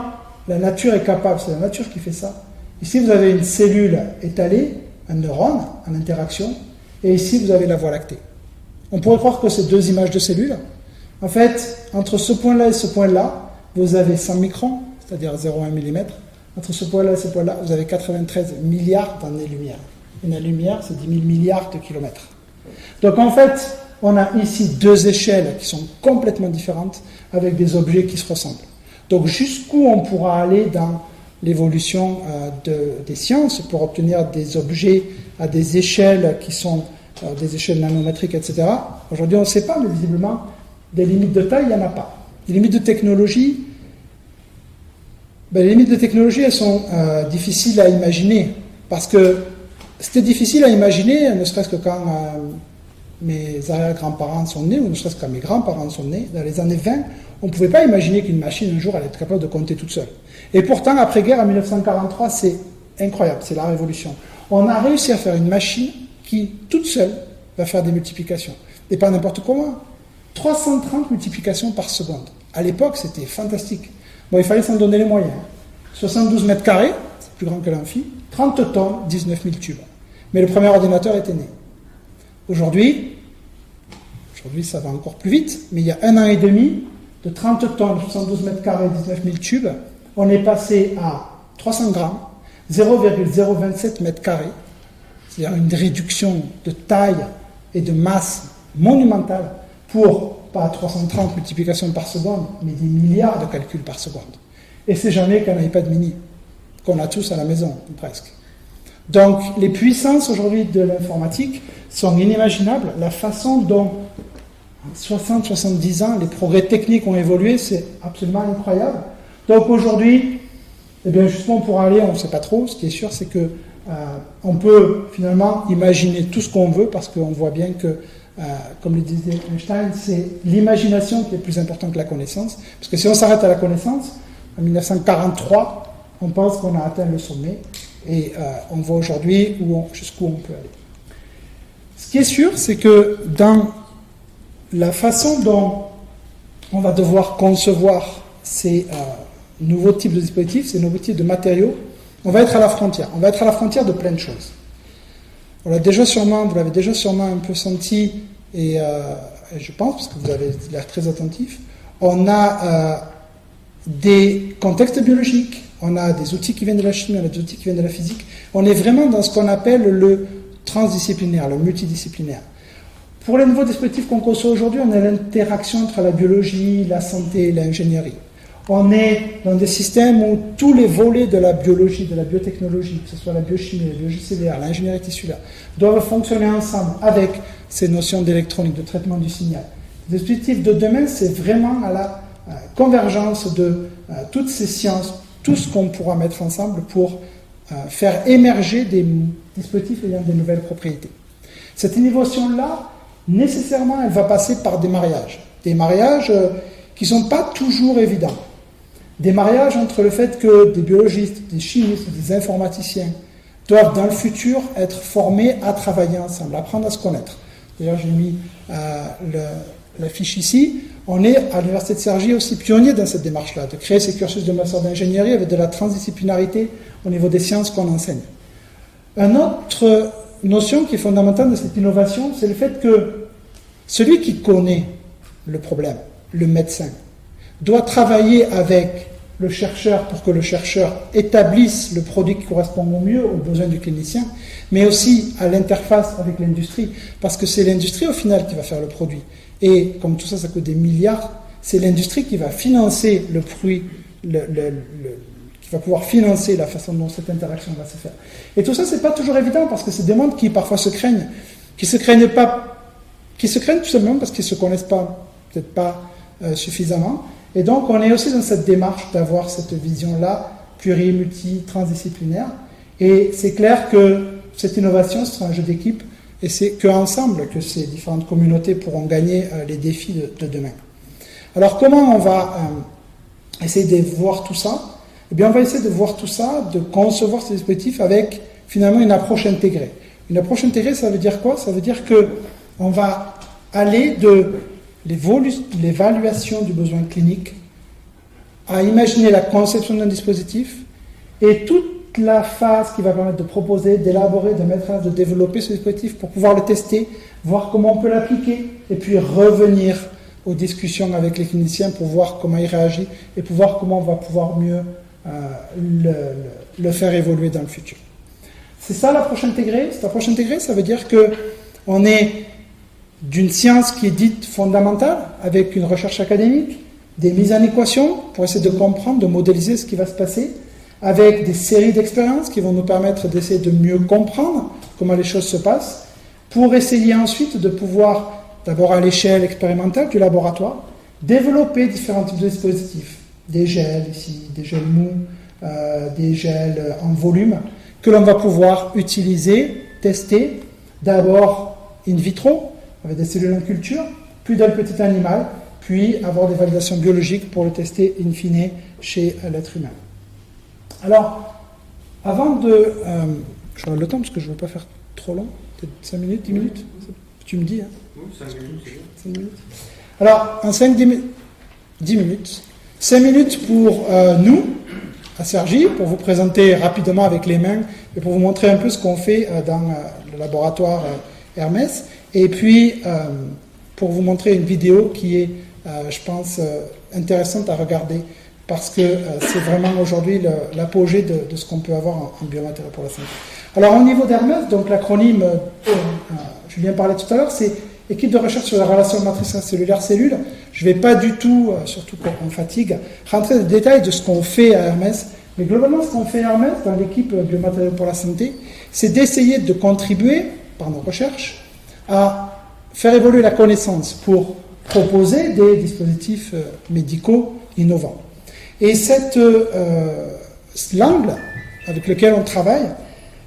Speaker 1: la nature est capable, c'est la nature qui fait ça. Ici, vous avez une cellule étalée, un neurone en interaction, et ici, vous avez la Voie lactée. On pourrait croire que c'est deux images de cellules. En fait, entre ce point-là et ce point-là, vous avez 100 microns, c'est-à-dire 0,1 mm. Entre ce point-là et ce point-là, vous avez 93 milliards d'années-lumière. Une lumière, c'est 10 000 milliards de kilomètres. Donc en fait, on a ici deux échelles qui sont complètement différentes, avec des objets qui se ressemblent. Donc jusqu'où on pourra aller dans l'évolution des sciences pour obtenir des objets à des échelles qui sont des échelles nanométriques, etc. Aujourd'hui, on ne sait pas, mais visiblement, des limites de taille, il n'y en a pas. Les limites de technologie, les limites de technologie, elles sont difficiles à imaginer, parce que c'était difficile à imaginer, ne serait-ce que quand mes arrière-grands-parents sont nés, ou ne serait-ce que quand mes grands-parents sont nés, dans les années 20, on ne pouvait pas imaginer qu'une machine, un jour, allait être capable de compter toute seule. Et pourtant, après-guerre, en 1943, c'est incroyable, c'est la révolution. On a réussi à faire une machine qui, toute seule, va faire des multiplications. Et pas n'importe comment. 330 multiplications par seconde. À l'époque, c'était fantastique. Bon, il fallait s'en donner les moyens. 72 mètres carrés, c'est plus grand que l'amphi, 30 tonnes, 19 000 tubes. Mais le premier ordinateur était né. Aujourd'hui, ça va encore plus vite, mais il y a 1 an et demi, de 30 tonnes, 72 mètres carrés, 19 000 tubes, on est passé à 300 grammes, 0,027 mètres carrés, c'est-à-dire une réduction de taille et de masse monumentale pour, pas 330 multiplications par seconde, mais des milliards de calculs par seconde. Et c'est jamais qu'un iPad mini, qu'on a tous à la maison, presque. Donc, les puissances aujourd'hui de l'informatique sont inimaginables. La façon dont, en 60-70 ans, les progrès techniques ont évolué, c'est absolument incroyable. Donc aujourd'hui, eh bien, justement, pour aller, on ne sait pas trop. Ce qui est sûr, c'est que on peut finalement imaginer tout ce qu'on veut, parce qu'on voit bien que, comme le disait Einstein, c'est l'imagination qui est plus importante que la connaissance. Parce que si on s'arrête à la connaissance, en 1943, on pense qu'on a atteint le sommet, et on voit aujourd'hui jusqu'où on peut aller. Ce qui est sûr, c'est que dans la façon dont on va devoir concevoir ces nouveaux types de dispositifs, ces nouveaux types de matériaux, on va être à la frontière. On va être à la frontière de plein de choses. Vous l'avez déjà sûrement un peu senti, et je pense, parce que vous avez l'air très attentif, on a des contextes biologiques, on a des outils qui viennent de la chimie, on a des outils qui viennent de la physique. On est vraiment dans ce qu'on appelle le transdisciplinaire, le multidisciplinaire. Pour les nouveaux dispositifs qu'on conçoit aujourd'hui, on a l'interaction entre la biologie, la santé et l'ingénierie. On est dans des systèmes où tous les volets de la biologie, de la biotechnologie, que ce soit la biochimie, la biologie cellulaire, l'ingénierie tissulaire, doivent fonctionner ensemble avec ces notions d'électronique, de traitement du signal. Les dispositifs de demain, c'est vraiment à la convergence de toutes ces sciences, tout ce qu'on pourra mettre ensemble pour faire émerger des dispositifs ayant des nouvelles propriétés. Cette innovation-là, nécessairement, elle va passer par des mariages qui ne sont pas toujours évidents. Des mariages entre le fait que des biologistes, des chimistes, des informaticiens doivent dans le futur être formés à travailler ensemble, apprendre à se connaître. D'ailleurs, j'ai mis la fiche ici. On est à l'Université de Cergy aussi pionnier dans cette démarche-là, de créer ces cursus de master d'ingénierie avec de la transdisciplinarité au niveau des sciences qu'on enseigne. Un autre notion qui est fondamentale de cette innovation, c'est le fait que celui qui connaît le problème, le médecin, doit travailler avec le chercheur pour que le chercheur établisse le produit qui correspond au mieux aux besoins du clinicien, mais aussi à l'interface avec l'industrie, parce que c'est l'industrie au final qui va faire le produit. Et comme tout ça, ça coûte des milliards, c'est l'industrie qui va financer le produit, qui va pouvoir financer la façon dont cette interaction va se faire. Et tout ça, c'est pas toujours évident, parce que c'est des mondes qui parfois se craignent, qui se craignent tout simplement parce qu'ils ne se connaissent pas, peut-être pas suffisamment. Et donc, on est aussi dans cette démarche d'avoir cette vision-là, multi-transdisciplinaire. Et c'est clair que cette innovation sera un jeu d'équipe, et c'est qu'ensemble que ces différentes communautés pourront gagner les défis de demain. Alors, comment on va essayer de voir tout ça ? Eh bien, on va essayer de voir tout ça, de concevoir ces dispositifs avec, finalement, une approche intégrée. Une approche intégrée, ça veut dire quoi ? Ça veut dire qu'on va aller de l'évaluation du besoin clinique à imaginer la conception d'un dispositif et toute la phase qui va permettre de proposer, d'élaborer, de mettre en œuvre, de développer ce dispositif pour pouvoir le tester, voir comment on peut l'appliquer et puis revenir aux discussions avec les cliniciens pour voir comment il réagit et pour voir comment on va pouvoir mieux le faire évoluer dans le futur. C'est ça l'approche intégrée. Cette approche intégrée, ça veut dire qu'on est d'une science qui est dite fondamentale, avec une recherche académique, des mises en équation pour essayer de comprendre, de modéliser ce qui va se passer, avec des séries d'expériences qui vont nous permettre d'essayer de mieux comprendre comment les choses se passent, pour essayer ensuite de pouvoir, d'abord à l'échelle expérimentale du laboratoire, développer différents types de dispositifs, des gels ici, des gels mous, des gels en volume, que l'on va pouvoir utiliser, tester, d'abord in vitro, avec des cellules en culture, puis dans le petit animal, puis avoir des validations biologiques pour le tester in fine chez l'être humain. Alors, avant de... je regarde le temps parce que je ne veux pas faire trop long, peut-être 5 minutes, 10 minutes, tu me dis, hein?
Speaker 2: Oui, 5 minutes, c'est bien.
Speaker 1: 5 minutes. Alors, en 10 minutes, 5 minutes pour nous, à Cergy, pour vous présenter rapidement avec les mains et pour vous montrer un peu ce qu'on fait dans le laboratoire Hermès. Et puis, pour vous montrer une vidéo qui est, je pense, intéressante à regarder, parce que c'est vraiment aujourd'hui l'apogée de ce qu'on peut avoir en biomatériaux pour la santé. Alors, au niveau d'Hermès, donc l'acronyme, Julien parlait tout à l'heure, c'est équipe de recherche sur la relation matrice cellulaire-cellule. Je ne vais pas du tout, surtout quand on fatigue, rentrer dans les détails de ce qu'on fait à Hermès, mais globalement, ce qu'on fait à Hermès, dans l'équipe biomatériaux pour la santé, c'est d'essayer de contribuer, par nos recherches, à faire évoluer la connaissance pour proposer des dispositifs médicaux innovants. Et l'angle avec lequel on travaille,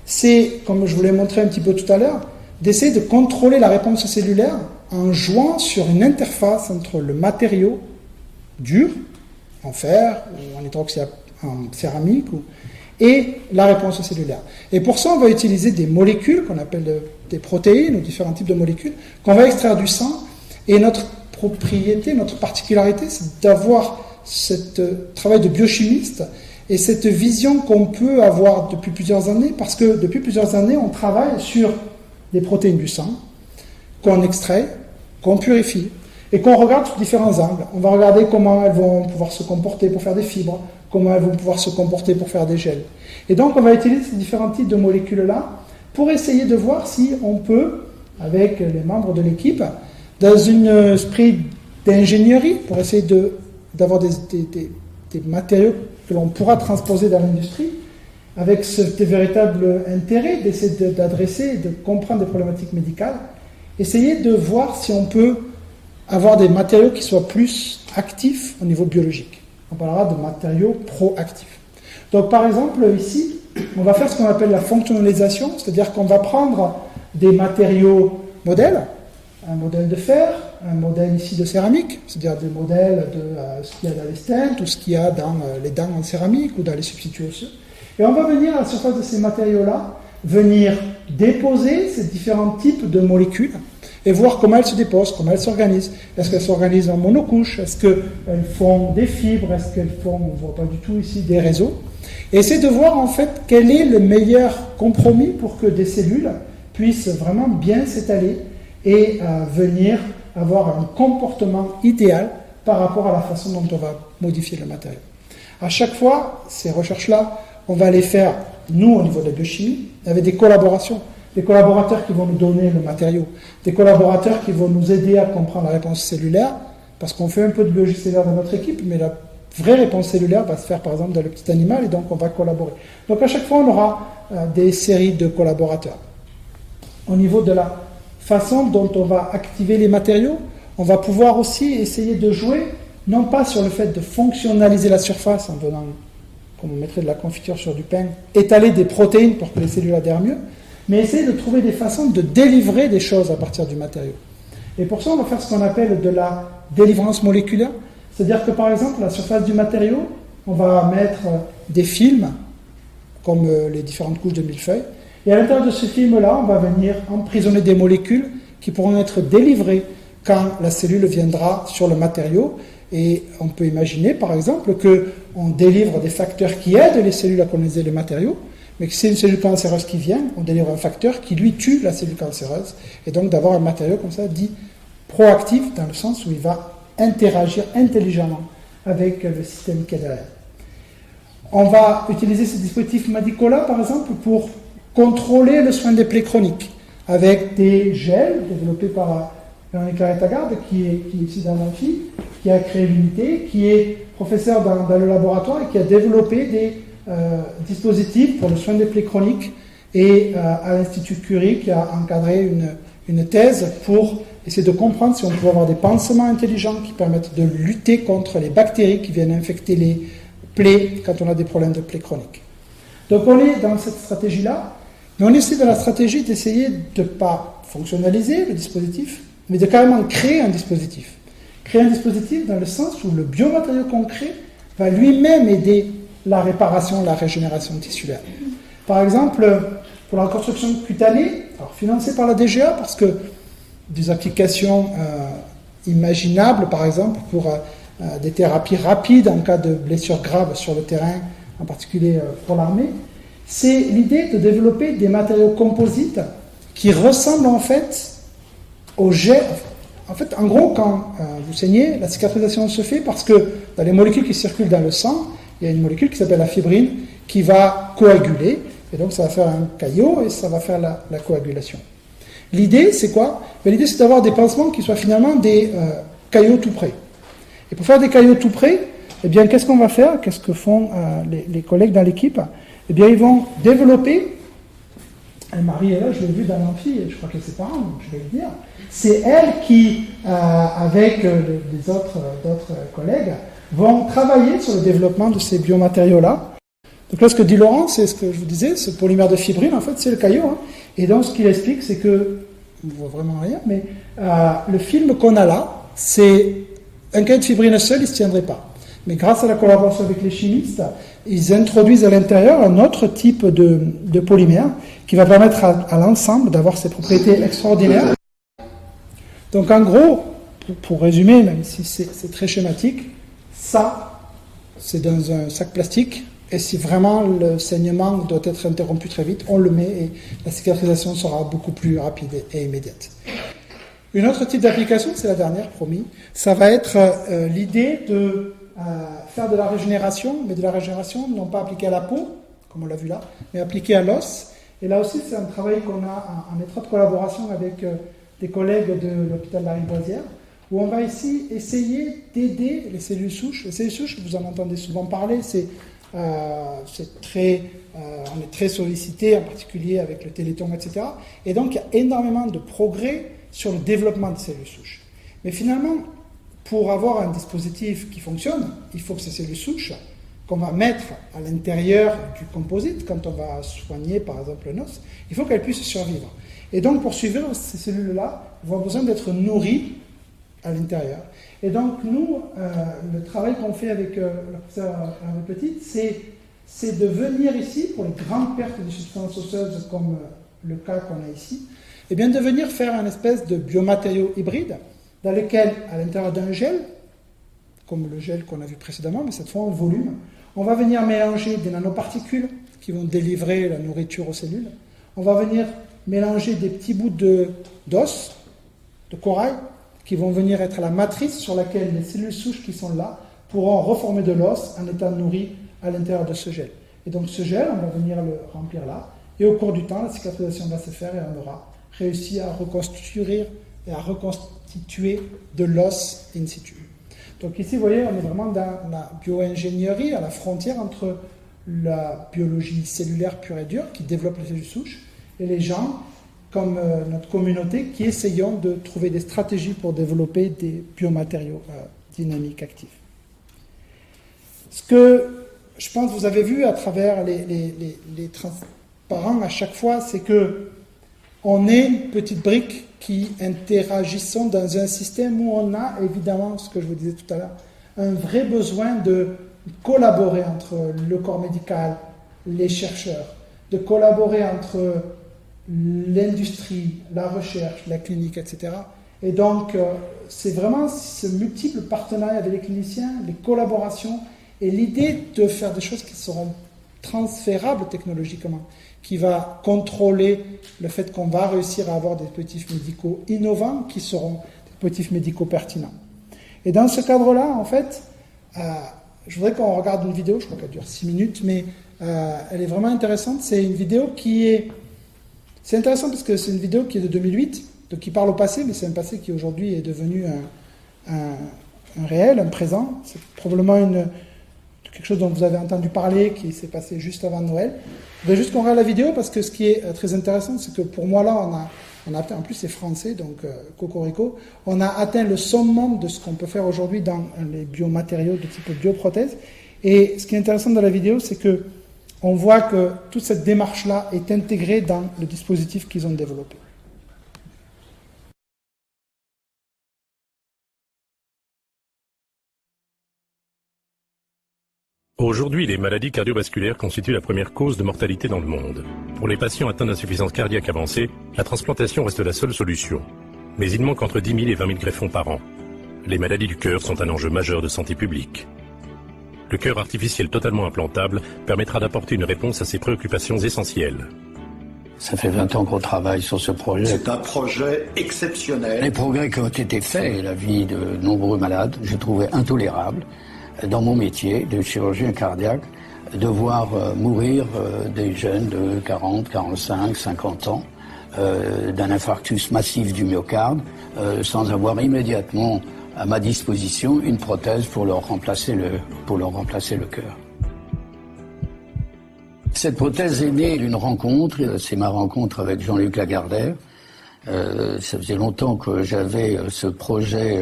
Speaker 1: c'est, comme je vous l'ai montré un petit peu tout à l'heure, d'essayer de contrôler la réponse cellulaire en jouant sur une interface entre le matériau dur, en fer, ou en céramique, et la réponse cellulaire. Et pour ça, on va utiliser des molécules qu'on appelle des protéines, ou différents types de molécules, qu'on va extraire du sang. Et notre propriété, notre particularité, c'est d'avoir ce travail de biochimiste et cette vision qu'on peut avoir depuis plusieurs années, parce que depuis plusieurs années, on travaille sur des protéines du sang qu'on extrait, qu'on purifie, et qu'on regarde sous différents angles. On va regarder comment elles vont pouvoir se comporter pour faire des fibres, comment elles vont pouvoir se comporter pour faire des gels. Et donc, on va utiliser ces différents types de molécules-là pour essayer de voir si on peut, avec les membres de l'équipe, dans un esprit d'ingénierie, pour essayer d'avoir des matériaux que l'on pourra transposer dans l'industrie, avec ce véritable intérêt d'essayer d'adresser, de comprendre des problématiques médicales, essayer de voir si on peut avoir des matériaux qui soient plus actifs au niveau biologique. On parlera de matériaux proactifs. Donc par exemple, ici, on va faire ce qu'on appelle la fonctionnalisation, c'est-à-dire qu'on va prendre des matériaux modèles, un modèle de fer, un modèle ici de céramique, c'est-à-dire des modèles de ce qu'il y a dans les stents, tout ce qu'il y a dans les dents en céramique ou dans les substituts osseux. Et on va venir à la surface de ces matériaux-là, venir déposer ces différents types de molécules et voir comment elles se déposent, comment elles s'organisent. Est-ce qu'elles s'organisent en monocouche? Est-ce qu'elles font des fibres? Est-ce qu'elles font, on ne voit pas du tout ici, des réseaux? Et essayer de voir en fait quel est le meilleur compromis pour que des cellules puisse vraiment bien s'étaler et venir avoir un comportement idéal par rapport à la façon dont on va modifier le matériau. À chaque fois, ces recherches-là, on va les faire, nous, au niveau de la biochimie, avec des collaborations. Des collaborateurs qui vont nous donner le matériau, des collaborateurs qui vont nous aider à comprendre la réponse cellulaire, parce qu'on fait un peu de biologie cellulaire dans notre équipe, mais la vraie réponse cellulaire va se faire par exemple dans le petit animal, et donc on va collaborer. Donc à chaque fois, on aura des séries de collaborateurs. Au niveau de la façon dont on va activer les matériaux, on va pouvoir aussi essayer de jouer, non pas sur le fait de fonctionnaliser la surface en venant, comme on mettrait de la confiture sur du pain, étaler des protéines pour que les cellules adhèrent mieux, mais essayer de trouver des façons de délivrer des choses à partir du matériau. Et pour ça, on va faire ce qu'on appelle de la délivrance moléculaire, c'est-à-dire que par exemple, la surface du matériau, on va mettre des films, comme les différentes couches de millefeuille, et à l'intérieur de ce film-là, on va venir emprisonner des molécules qui pourront être délivrées quand la cellule viendra sur le matériau. Et on peut imaginer, par exemple, qu'on délivre des facteurs qui aident les cellules à coloniser les matériaux, mais que c'est une cellule cancéreuse qui vient, on délivre un facteur qui, lui, tue la cellule cancéreuse, et donc d'avoir un matériau comme ça, dit proactif, dans le sens où il va interagir intelligemment avec le système qui est derrière. On va utiliser ce dispositif médical-là, par exemple, pour contrôler le soin des plaies chroniques, avec des gels développés par Véronique Larretagarde, qui est ici dans l'amphi, qui a créé l'unité, qui est professeur dans le laboratoire et qui a développé des dispositif pour le soin des plaies chroniques, et à l'Institut Curie qui a encadré une thèse pour essayer de comprendre si on peut avoir des pansements intelligents qui permettent de lutter contre les bactéries qui viennent infecter les plaies quand on a des problèmes de plaies chroniques. Donc on est dans cette stratégie-là, mais on essaie de la stratégie d'essayer de ne pas fonctionnaliser le dispositif, mais de carrément créer un dispositif. Créer un dispositif dans le sens où le biomatériau qu'on crée va lui-même aider la réparation, la régénération tissulaire. Par exemple, pour la reconstruction cutanée, alors financée par la DGA, parce que des applications imaginables, par exemple, pour des thérapies rapides en cas de blessures graves sur le terrain, en particulier pour l'armée, c'est l'idée de développer des matériaux composites qui ressemblent en fait au gel. En fait, en gros, quand vous saignez, la cicatrisation se fait parce que dans les molécules qui circulent dans le sang, il y a une molécule qui s'appelle la fibrine qui va coaguler, et donc ça va faire un caillot et ça va faire la coagulation. L'idée, c'est quoi? L'idée, c'est d'avoir des pansements qui soient finalement des caillots tout près. Et pour faire des caillots tout près, eh bien, qu'est-ce qu'on va faire? Qu'est-ce que font les collègues dans l'équipe? Eh bien, ils vont développer. Marie est là, je l'ai vue dans l'amphi, je crois qu'elle est ses parents, donc je vais le dire. C'est elle qui, avec les autres collègues, vont travailler sur le développement de ces biomatériaux-là. Donc là, ce que dit Laurent, c'est ce que je vous disais, ce polymère de fibrine, en fait, c'est le caillot. Hein. Et donc, ce qu'il explique, c'est que, on ne voit vraiment rien, mais le film qu'on a là, c'est un caillot de fibrine seul, il ne se tiendrait pas. Mais grâce à la collaboration avec les chimistes, ils introduisent à l'intérieur un autre type de polymère qui va permettre à l'ensemble d'avoir ces propriétés extraordinaires. Donc en gros, pour résumer, même si c'est très schématique, ça, c'est dans un sac plastique, et si vraiment le saignement doit être interrompu très vite, on le met et la cicatrisation sera beaucoup plus rapide et immédiate. Une autre type d'application, c'est la dernière, promis, ça va être l'idée de faire de la régénération, mais de la régénération non pas appliquée à la peau, comme on l'a vu là, mais appliquée à l'os. Et là aussi, c'est un travail qu'on a en étroite collaboration avec des collègues de l'hôpital Lariboisière, où on va ici essayer d'aider les cellules souches. Les cellules souches, vous en entendez souvent parler, on est très sollicité, en particulier avec le Téléthon, etc. Et donc, il y a énormément de progrès sur le développement des cellules souches. Mais finalement, pour avoir un dispositif qui fonctionne, il faut que ces cellules souches, qu'on va mettre à l'intérieur du composite, quand on va soigner par exemple un os, il faut qu'elles puissent survivre. Et donc pour survivre, ces cellules-là vont avoir besoin d'être nourries à l'intérieur. Et donc nous, le travail qu'on fait avec le professeur Hervé Petit, c'est de venir ici, pour les grandes pertes de substances osseuses comme le cas qu'on a ici, et bien de venir faire une espèce de biomatériau hybride dans lequel, à l'intérieur d'un gel, comme le gel qu'on a vu précédemment, mais cette fois en volume, on va venir mélanger des nanoparticules qui vont délivrer la nourriture aux cellules. On va venir mélanger des petits bouts d'os, de corail, qui vont venir être la matrice sur laquelle les cellules souches qui sont là pourront reformer de l'os en étant nourries à l'intérieur de ce gel. Et donc ce gel, on va venir le remplir là, et au cours du temps, la cicatrisation va se faire et on aura réussi à reconstruire et à reconstituer de l'os in situ. Donc ici, vous voyez, on est vraiment dans la bio-ingénierie, à la frontière entre la biologie cellulaire pure et dure, qui développe les cellules souches, et les gens, comme notre communauté, qui essayons de trouver des stratégies pour développer des biomatériaux dynamiques actifs. Ce que je pense que vous avez vu à travers les transparents à chaque fois, c'est que on est une petite brique qui interagissons dans un système où on a évidemment, ce que je vous disais tout à l'heure, un vrai besoin de collaborer entre le corps médical, les chercheurs, de collaborer entre l'industrie, la recherche, la clinique, etc. Et donc, c'est vraiment ce multiple partenariat avec les cliniciens, les collaborations, et l'idée de faire des choses qui seront transférables technologiquement, qui va contrôler le fait qu'on va réussir à avoir des dispositifs médicaux innovants qui seront des dispositifs médicaux pertinents. Et dans ce cadre-là, en fait, je voudrais qu'on regarde une vidéo, je crois qu'elle dure 6 minutes, mais elle est vraiment intéressante. C'est une vidéo qui est... C'est intéressant parce que c'est une vidéo qui est de 2008, donc qui parle au passé, mais c'est un passé qui aujourd'hui est devenu un réel, un présent. C'est probablement quelque chose dont vous avez entendu parler, qui s'est passé juste avant Noël. Je voudrais juste qu'on regarde la vidéo, parce que ce qui est très intéressant, c'est que pour moi, là, on a atteint, en plus c'est français, donc cocorico, on a atteint le summum de ce qu'on peut faire aujourd'hui dans les biomatériaux de type bioprothèse. Et ce qui est intéressant dans la vidéo, c'est que on voit que toute cette démarche-là est intégrée dans le dispositif qu'ils ont développé.
Speaker 2: Aujourd'hui, les maladies cardiovasculaires constituent la première cause de mortalité dans le monde. Pour les patients atteints d'insuffisance cardiaque avancée, la transplantation reste la seule solution. Mais il manque entre 10 000 et 20 000 greffons par an. Les maladies du cœur sont un enjeu majeur de santé publique. Le cœur artificiel totalement implantable permettra d'apporter une réponse à ces préoccupations essentielles.
Speaker 3: Ça fait 20 ans qu'on travaille sur ce projet.
Speaker 4: C'est un projet exceptionnel.
Speaker 3: Les progrès qui ont été faits et la vie de nombreux malades, j'ai trouvé intolérable dans mon métier de chirurgien cardiaque de voir mourir des jeunes de 40, 45, 50 ans d'un infarctus massif du myocarde sans avoir immédiatement à ma disposition une prothèse pour leur remplacer le cœur. Cette prothèse est née d'une rencontre, c'est ma rencontre avec Jean-Luc Lagardère. Ça faisait longtemps que j'avais ce projet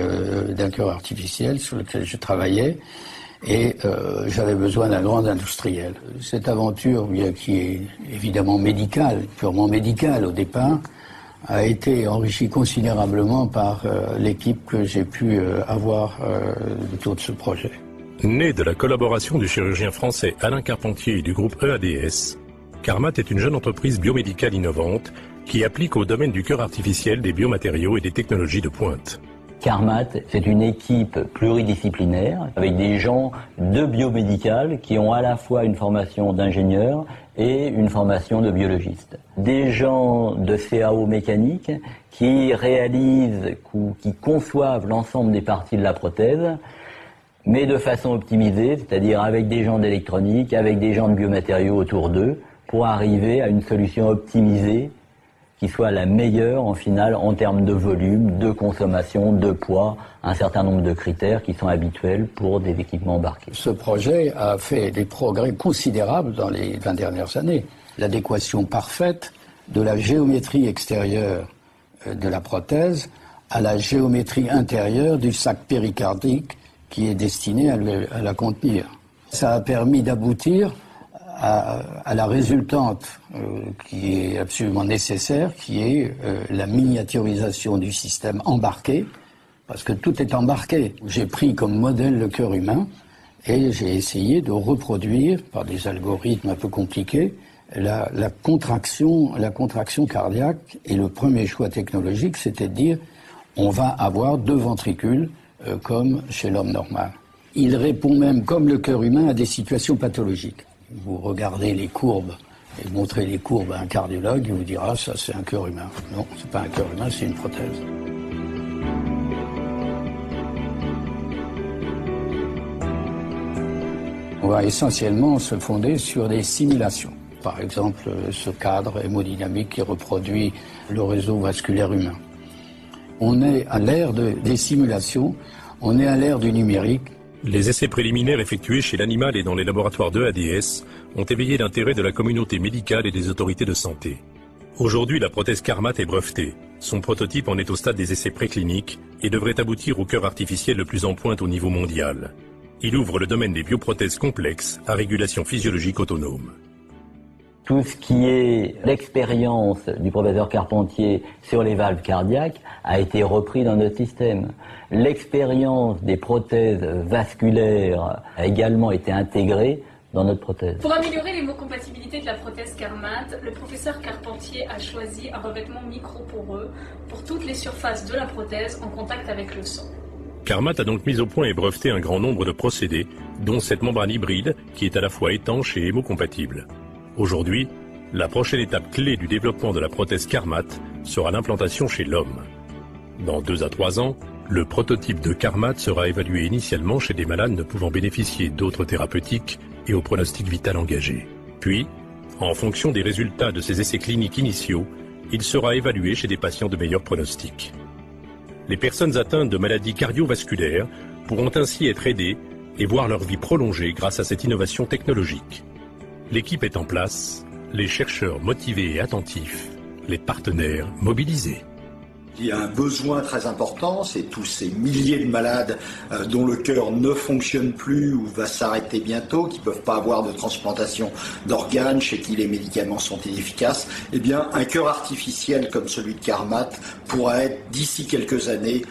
Speaker 3: d'un cœur artificiel sur lequel je travaillais et j'avais besoin d'un grand industriel. Cette aventure, qui est évidemment médicale, purement médicale au départ, a été enrichie considérablement par l'équipe que j'ai pu avoir autour de ce projet.
Speaker 2: Né de la collaboration du chirurgien français Alain Carpentier et du groupe EADS, Carmat est une jeune entreprise biomédicale innovante qui applique au domaine du cœur artificiel des biomatériaux et des technologies de pointe.
Speaker 5: Carmat, c'est une équipe pluridisciplinaire avec des gens de biomédical qui ont à la fois une formation d'ingénieur et une formation de biologiste. Des gens de CAO mécanique qui réalisent ou qui conçoivent l'ensemble des parties de la prothèse, mais de façon optimisée, c'est-à-dire avec des gens d'électronique, avec des gens de biomatériaux autour d'eux, pour arriver à une solution optimisée qui soit la meilleure en finale en termes de volume, de consommation, de poids, un certain nombre de critères qui sont habituels pour des équipements embarqués.
Speaker 3: Ce projet a fait des progrès considérables dans les 20 dernières années. L'adéquation parfaite de la géométrie extérieure de la prothèse à la géométrie intérieure du sac péricardique qui est destiné à la contenir. Ça a permis d'aboutir à la résultante qui est absolument nécessaire, qui est la miniaturisation du système embarqué, parce que tout est embarqué. J'ai pris comme modèle le cœur humain et j'ai essayé de reproduire, par des algorithmes un peu compliqués, la contraction cardiaque. Et le premier choix technologique, c'était de dire on va avoir 2 ventricules comme chez l'homme normal. Il répond même, comme le cœur humain, à des situations pathologiques. Vous regardez les courbes Et montrer les courbes à un cardiologue, il vous dira ça c'est un cœur humain. Non, c'est pas un cœur humain, c'est une prothèse. On va essentiellement se fonder sur des simulations. Par exemple, ce cadre hémodynamique qui reproduit le réseau vasculaire humain. On est à l'ère des simulations, on est à l'ère du numérique.
Speaker 2: Les essais préliminaires effectués chez l'animal et dans les laboratoires de ADS ont éveillé l'intérêt de la communauté médicale et des autorités de santé. Aujourd'hui, la prothèse Carmat est brevetée. Son prototype en est au stade des essais précliniques et devrait aboutir au cœur artificiel le plus en pointe au niveau mondial. Il ouvre le domaine des bioprothèses complexes à régulation physiologique autonome.
Speaker 5: Tout ce qui est l'expérience du professeur Carpentier sur les valves cardiaques a été repris dans notre système. L'expérience des prothèses vasculaires a également été intégrée dans notre prothèse.
Speaker 6: Pour améliorer l'hémocompatibilité de la prothèse Carmat, le professeur Carpentier a choisi un revêtement microporeux pour toutes les surfaces de la prothèse en contact avec le sang.
Speaker 2: Carmat a donc mis au point et breveté un grand nombre de procédés, dont cette membrane hybride qui est à la fois étanche et hémocompatible. Aujourd'hui, la prochaine étape clé du développement de la prothèse Carmat sera l'implantation chez l'homme. Dans 2 à 3 ans, le prototype de Carmat sera évalué initialement chez des malades ne pouvant bénéficier d'autres thérapeutiques et au pronostic vital engagé. Puis, en fonction des résultats de ces essais cliniques initiaux, il sera évalué chez des patients de meilleur pronostic. Les personnes atteintes de maladies cardiovasculaires pourront ainsi être aidées et voir leur vie prolongée grâce à cette innovation technologique. L'équipe est en place, les chercheurs motivés et attentifs, les partenaires mobilisés.
Speaker 4: Il y a un besoin très important, c'est tous ces milliers de malades dont le cœur ne fonctionne plus ou va s'arrêter bientôt, qui ne peuvent pas avoir de transplantation d'organes, chez qui les médicaments sont inefficaces. Eh bien, un cœur artificiel comme celui de Carmat pourra être, d'ici quelques années,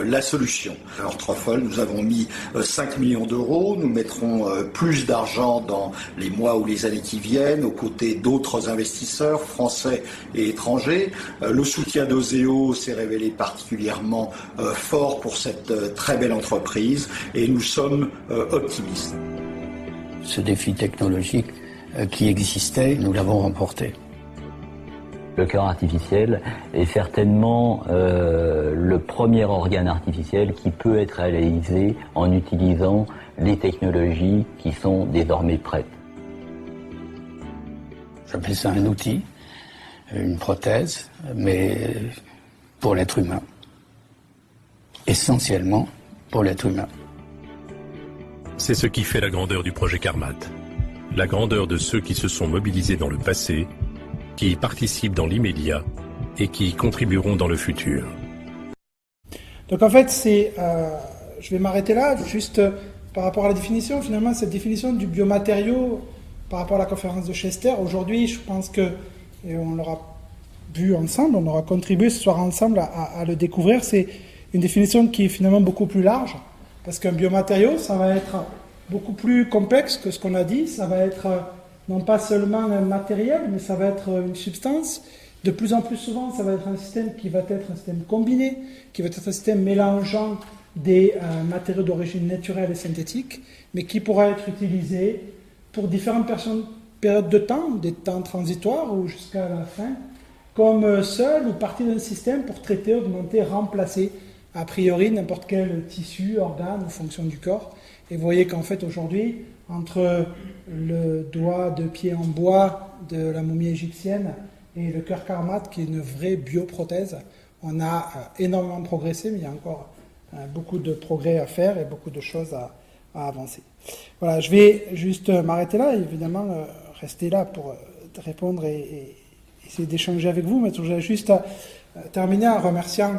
Speaker 4: la solution. Alors, Truffle, nous avons mis 5 millions d'euros, nous mettrons plus d'argent dans les mois ou les années qui viennent, aux côtés d'autres investisseurs, français et étrangers. Le soutien d'Oseo s'est révélé particulièrement fort pour cette très belle entreprise et nous sommes optimistes.
Speaker 3: Ce défi technologique qui existait, nous l'avons remporté.
Speaker 5: Le cœur artificiel est certainement le premier organe artificiel qui peut être réalisé en utilisant les technologies qui sont désormais prêtes.
Speaker 3: J'appelle ça un outil, une prothèse, mais pour l'être humain. Essentiellement pour l'être humain.
Speaker 2: C'est ce qui fait la grandeur du projet Carmat. La grandeur de ceux qui se sont mobilisés dans le passé, qui y participent dans l'immédiat et qui y contribueront dans le futur.
Speaker 1: Donc en fait, je vais m'arrêter là, juste par rapport à la définition, finalement, cette définition du biomatériau par rapport à la conférence de Chester. Aujourd'hui, je pense que, et on l'aura vu ensemble, on aura contribué ce soir ensemble à le découvrir, c'est une définition qui est finalement beaucoup plus large, parce qu'un biomatériau, ça va être beaucoup plus complexe que ce qu'on a dit, ça va être non pas seulement un matériel, mais ça va être une substance. De plus en plus souvent, ça va être un système qui va être un système combiné, qui va être un système mélangeant des matériaux d'origine naturelle et synthétique, mais qui pourra être utilisé pour différentes périodes de temps, des temps transitoires ou jusqu'à la fin, comme seul ou partie d'un système pour traiter, augmenter, remplacer a priori n'importe quel tissu, organe ou fonction du corps. Et vous voyez qu'en fait aujourd'hui, entre le doigt de pied en bois de la momie égyptienne et le cœur Carmat, qui est une vraie bioprothèse, on a énormément progressé, mais il y a encore beaucoup de progrès à faire et beaucoup de choses à avancer. Voilà, je vais juste m'arrêter là, évidemment, rester là pour répondre et essayer d'échanger avec vous, mais je voudrais juste terminer en remerciant,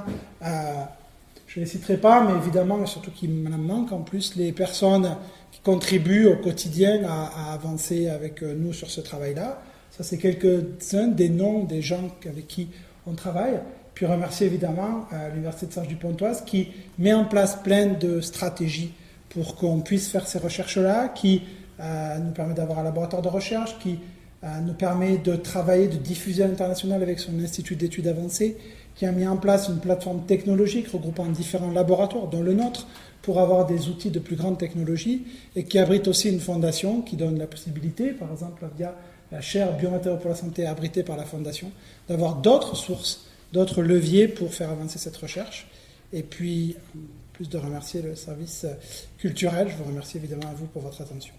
Speaker 1: je ne les citerai pas, mais évidemment, surtout qui me manquent en plus, les personnes qui contribuent au quotidien à avancer avec nous sur ce travail-là. Ça, c'est quelques-uns des noms des gens avec qui on travaille. Puis remercier évidemment l'Université de Cergy-Pontoise qui met en place plein de stratégies pour qu'on puisse faire ces recherches-là, qui nous permet d'avoir un laboratoire de recherche, qui nous permet de travailler, de diffuser à l'international avec son institut d'études avancées, qui a mis en place une plateforme technologique regroupant différents laboratoires, dont le nôtre, pour avoir des outils de plus grande technologie, et qui abrite aussi une fondation qui donne la possibilité, par exemple via la chaire biomatériaux pour la santé abritée par la Fondation, d'avoir d'autres sources, d'autres leviers pour faire avancer cette recherche. Et puis, en plus de remercier le service culturel, je vous remercie évidemment à vous pour votre attention.